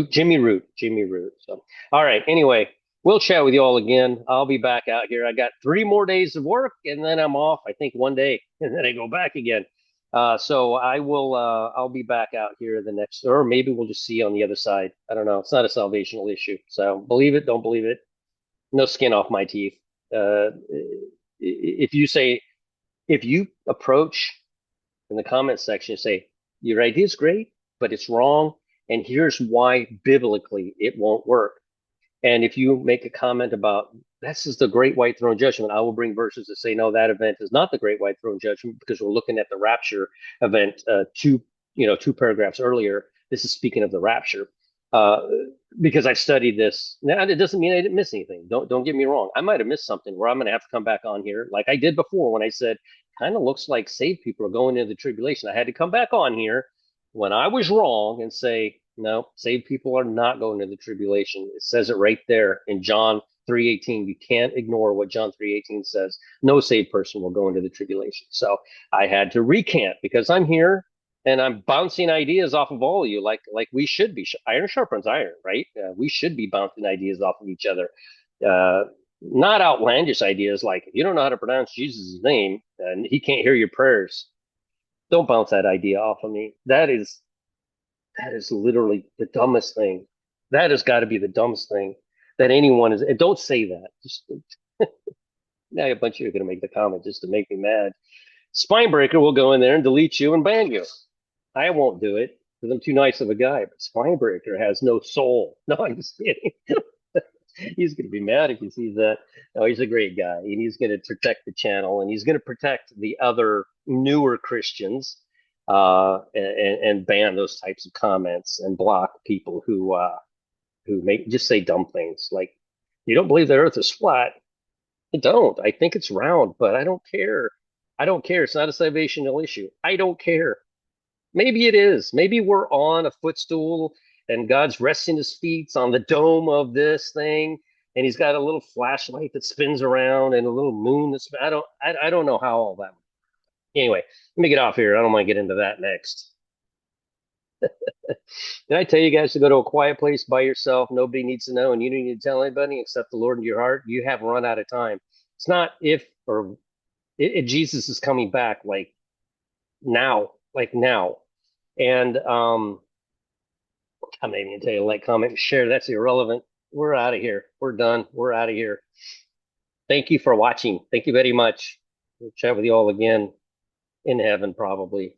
Jimmy Root. So, all right. Anyway, we'll chat with you all again. I'll be back out here. I got 3 more days of work, and then I'm off. I think one day, and then I go back again. So I will. I'll be back out here the next, or maybe we'll just see you on the other side. I don't know. It's not a salvational issue. So believe it, don't believe it. No skin off my teeth. If you say, if you approach in the comment section, say your idea is great, but it's wrong, and here's why biblically it won't work. And if you make a comment about this is the great white throne judgment, I will bring verses that say, no, that event is not the great white throne judgment, because we're looking at the rapture event two paragraphs earlier. This is speaking of the rapture. Uh, because I've studied this. Now, it doesn't mean I didn't miss anything. Don't get me wrong. I might have missed something where I'm going to have to come back on here, like I did before when I said, kind of looks like saved people are going into the tribulation. I had to come back on here when I was wrong and say, no, saved people are not going to the tribulation. It says it right there in John 3:18. You can't ignore what John 3:18 says. No saved person will go into the tribulation. So I had to recant because I'm here and I'm bouncing ideas off of all of you, like we should be. Iron sharpens iron, right? We should be bouncing ideas off of each other. Not outlandish ideas like, if you don't know how to pronounce Jesus' name and he can't hear your prayers, don't bounce that idea off of me. That is literally the dumbest thing. That has got to be the dumbest thing that anyone is. And don't say that. Just now, a bunch of you are going to make the comment just to make me mad. Spinebreaker will go in there and delete you and ban you. I won't do it because I'm too nice of a guy. But Spinebreaker has no soul. No, I'm just kidding. He's going to be mad if he sees that. No, he's a great guy, and he's going to protect the channel, and he's going to protect the other newer Christians, and ban those types of comments and block people who make just say dumb things like, "You don't believe the Earth is flat." I don't. I think it's round, but I don't care. I don't care. It's not a salvational issue. I don't care. Maybe it is. Maybe we're on a footstool and God's resting his feet on the dome of this thing, and he's got a little flashlight that spins around and a little moon that's I don't know how all that. Anyway, let me get off here. I don't want to get into that next. Did I tell you guys to go to a quiet place by yourself? Nobody needs to know, and you don't need to tell anybody except the Lord in your heart. You have run out of time. It's not if or if Jesus is coming back, like now. And I'm not even gonna tell you like, comment, share. That's irrelevant. We're out of here. We're done. We're out of here. Thank you for watching. Thank you very much. We'll chat with you all again in heaven, probably.